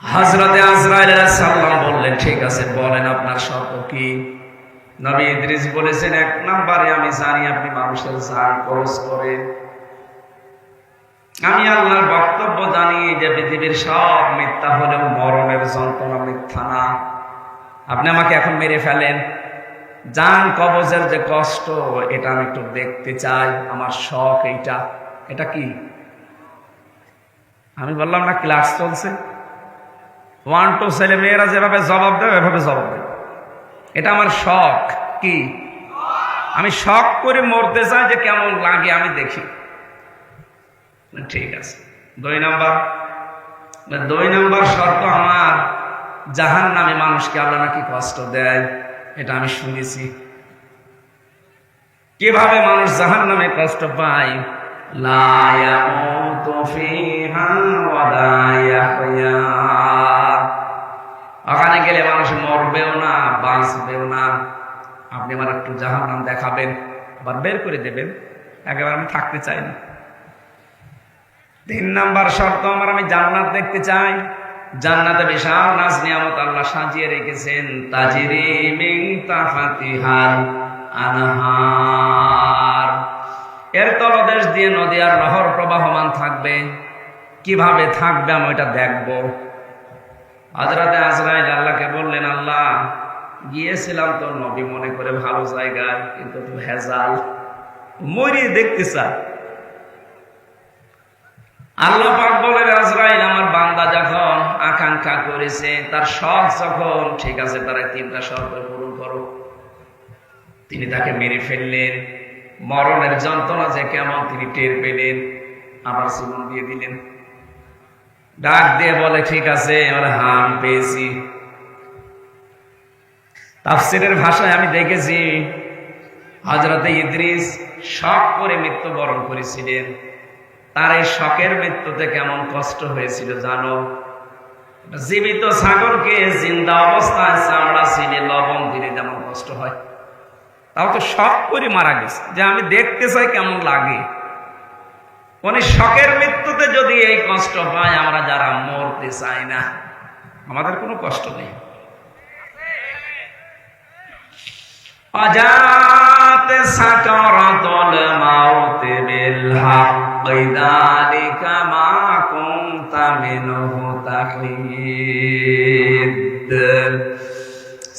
হযরতে আজরাইল আলাইহিস সালাম বললেন, ঠিক আছে, বলেন আপনার শর্ত কি? নবী ইদ্রিস বলেছেন, 1 নম্বরে আমি জানি আপনি মানুষের জান কবজ করেন। আমি আল্লাহর বক্তব্য জানি যে পৃথিবীর সব মিথ্যা হলেও মরণের যন্ত্রণা মিথ্যা না। আপনি আমাকে এখন মেরে ফেলেন, জান কবজের যে কষ্ট, এটা আমি একটু দেখতে চাই, আমার শখ এইটা। এটা কি? আমি বললাম না ক্লাস চলছে, 1 2 ছেলে মেয়েরা যেভাবে জবাব দেয় এভাবে জবাব দেয়। এটা আমার শখ। কি? আমি শখ করে মরতে চাই যে কেমন লাগে আমি দেখি। ঠিক আছে। 2 নাম্বার শর্ত আমার, জাহান্নামে মানুষকে আল্লাহ নাকি কষ্ট দেয়, এটা আমি শুনেছি। কিভাবে মানুষ জাহান্নামে কষ্ট পায়? লা ইয়ামুতু ফিহা ওয়া লা ইয়াহইয়া। ওখানে গেলে মানুষ মরবেও না, বাঁচবেও না। আপনি আমার একটু জাহান্নাম দেখাবেন, আবার বের করে দেবেন, একেবারে আমি থাকতে চাই না। 3 নাম্বার শর্ত আমার, আমি জান্নাত দেখতে চাই। জান্নাতে বিশাল নাজ নিয়ামত আল্লাহ সাজিয়ে রেখেছেন, তাজরি মিন তাহতিহাল আনহার, এর তলদেশ দিয়ে নদী আর নহর প্রবাহমান থাকবে। কিভাবে থাকবে আমি ওইটা দেখব। হযরতে আজরাইল আল্লাহকে বললেন, আল্লাহ গিয়েছিলাম তো নবী মনে করে ভালো জায়গায়, কিন্তু তো ভেজাল, মরিয়ে দেখতে চাই। আল্লাহ পাক বলেন, আজরাইল আমার বান্দা যখন আকাঙ্ক্ষা করেছে, তার শখ যখন ঠিক আছে, তারা 3টা শর্ত পূরণ করো। তিনি তাকে মেরে ফেললেন। মরণের যন্ত্রণা যে কেমন তিনি টের পেলেন, আবার জীবন দিয়ে দিলেন। ডাক দিয়ে বলে, ঠিক আছে, হ্যাঁ আমি পেয়েছি। তাফসীরের ভাষায় আমি দেখেছি হযরতে ইদ্রিস শখ করে মৃত্যুবরণ করেছিলেন। তার এই শখের মৃত্যুতে কেমন কষ্ট হয়েছিল জানো? জীবিত ছাগলকে জিন্দা অবস্থায় চামড়া ছিঁড়ে লবণ দিলে যেমন কষ্ট হয়, তাও তো শখ করে মারা গেছে যে আমি দেখতে চাই কেমন লাগে। উনি শখের মৃত্যুতে যদি এই কষ্ট পায়, আমরা যারা মরতে চাই না আমাদের কোনো কষ্ট নেই। আজাতে সাকারাতুল মাউত বিল হক যালিকা মা কুনতা মিনহু তাহিদ।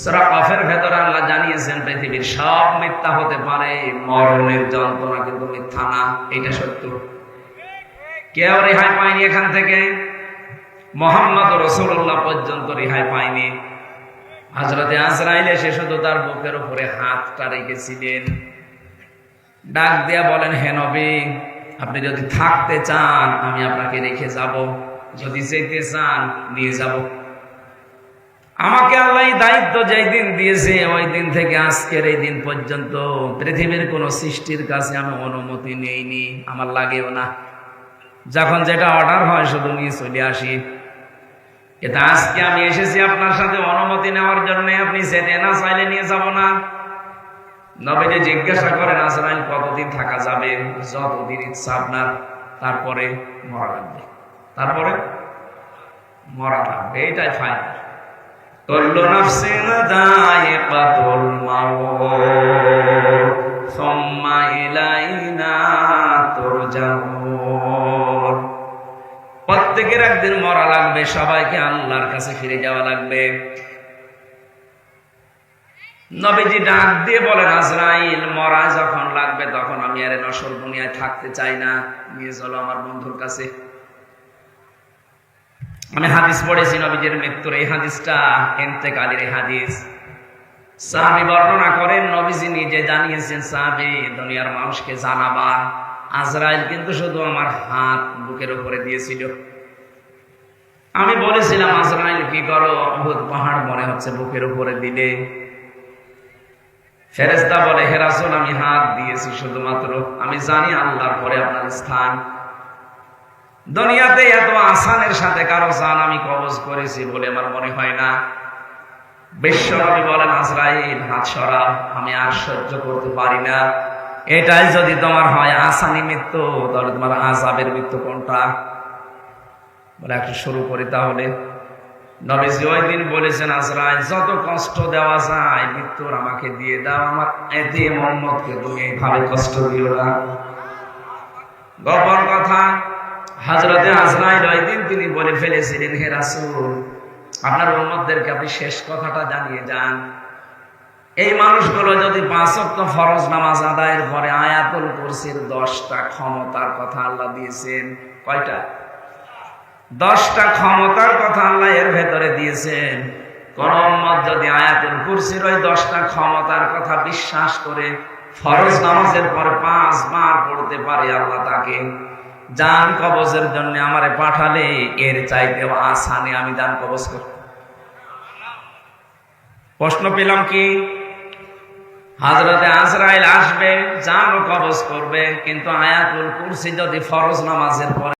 সূরা কফের ভেতরে আল্লাহ জানিয়েছেন পৃথিবীর সব মিথ্যা হতে পারে, মরণের যন্ত্রণা কিন্তু মিথ্যা না, এটা সত্য। কেউ রেহাই পায়নি এখান থেকে, মুহাম্মদ রাসূলুল্লাহ পর্যন্ত রেহাই পায়নি। হযরতে আজরাইল এসে শুধু তার বুকের উপরে হাতটা রেখেছিলেন। ডাক দিয়া বলেন, হে নবী, আপনি যদি থাকতে চান আমি আপনাকে রেখে যাব, যদি যেতে চান নিয়ে যাব। আমাকে আল্লাহ দায়িত্ব যেই দিন দিয়েছে, ওই দিন থেকে আজকের এই দিন পর্যন্ত পৃথিবীর কোন সৃষ্টির কাছে আমি অনুমতি নেইনি, আমার লাগেও না। যখন যেটা অর্ডার হয় শুধু নিয়ে চলে আসি। কিন্তু আজকে আমি এসেছি আপনার সাথে অনুমতি নেওয়ার জন্য, আপনি যেতে না চাইলে নিয়ে যাব না। নবীজি জিজ্ঞাসা করেন, আজরাইল কতদিন থাকা যাবে? যতদিন ইচ্ছা আপনার, তারপরে মরা লাগবে, তারপরে মরা লাগবে, এটাই ফাইনাল। কুল্লু নাফসিন যায়িকাতুল মাউত সুম্মা ইলাইনা তুরজাউন। প্রত্যেকের একদিন মরা লাগবে, সবাইকে আল্লাহর কাছে ফিরে যাওয়া লাগবে। নবীজি ডাক দিয়ে বলেন, আজরাইল মরা যখন লাগবে তখন আমি আর নশ্বর দুনিয়ায় থাকতে চাই না, নিয়ে চলো আমার বন্ধুর কাছে। আমি হাদিস পড়েছি নবীজির মৃত্যুর, এই হাদিসটা ইন্তেকালের হাদিস। সাহাবী বর্ণনা করেন, নবীজি নিজে জানিয়েছেন, সাহাবী দুনিয়ার মানুষকে জানাবা, আজরাইল কিন্তু শুধু আমার হাত বুকের উপরে দিয়েছিল। আমি বলেছিলাম, আজরাইল কি করো? উহুদ পাহাড় মনে হচ্ছে বুকের উপরে দিলে। ফেরেশতা বলে, হে রাসূল, আমি হাত দিয়েছি শুধুমাত্র, আমি জানি আল্লাহর পরে আপনার স্থান। দুনিয়াতে এত আসানের সাথে কারো জান আমি কবজ করেছি বলে আমার মনে হয় না। বিশ্বনবী বলেন, আজরাইল হাত সরাও, আমি আর সহ্য করতে পারি না। এটাই যদি তোমার হয় আসানি মৃত্যু, তাহলে তোমার আযাবের মৃত্যু কোনটা? বলে একটু শুরু করি তাহলে। নবীজি ওই দিন বলেছেন, আজরাইল যত কষ্ট দেওয়া যায় মৃত্যুর আমাকে দিয়ে দাও, আমার এতিম উম্মতকে তুমি এইভাবে কষ্ট দিও না। গোপন কথা, হযরতে আজরাইল ওই দিন তিনি বলে ফেলেছিলেন, হে রাসূল, আপনার উম্মতদেরকে আপনি শেষ কথাটা জানিয়ে যান। এই মানুষগুলো যদি 5 ওয়াক্ত ফরজ নামাজ আদায়ের পরে আয়াতুল কুরসির 10টা ক্ষমতার কথা আল্লাহ দিয়েছেন, কয়টা? 10টা ক্ষমতার কথা আল্লাহ এর ভেতরে দিয়েছেন। কোন উম্মত যদি আয়াতুল কুরসির ওই 10টা ক্ষমতার কথা বিশ্বাস করে ফরজ নামাজের পর 5 বার পড়তে পারে, আল্লাহ তাকে জান কবজের জন্য আমারে পাঠালে এর চাইতেও আসানে আমি জান কবজ করব। প্রশ্ন পেলাম কি? হযরতে আজরাইল আসবে, জানও কবজ করবে, কিন্তু আয়াতুল কুরসি যদি ফরজ নামাজের পরে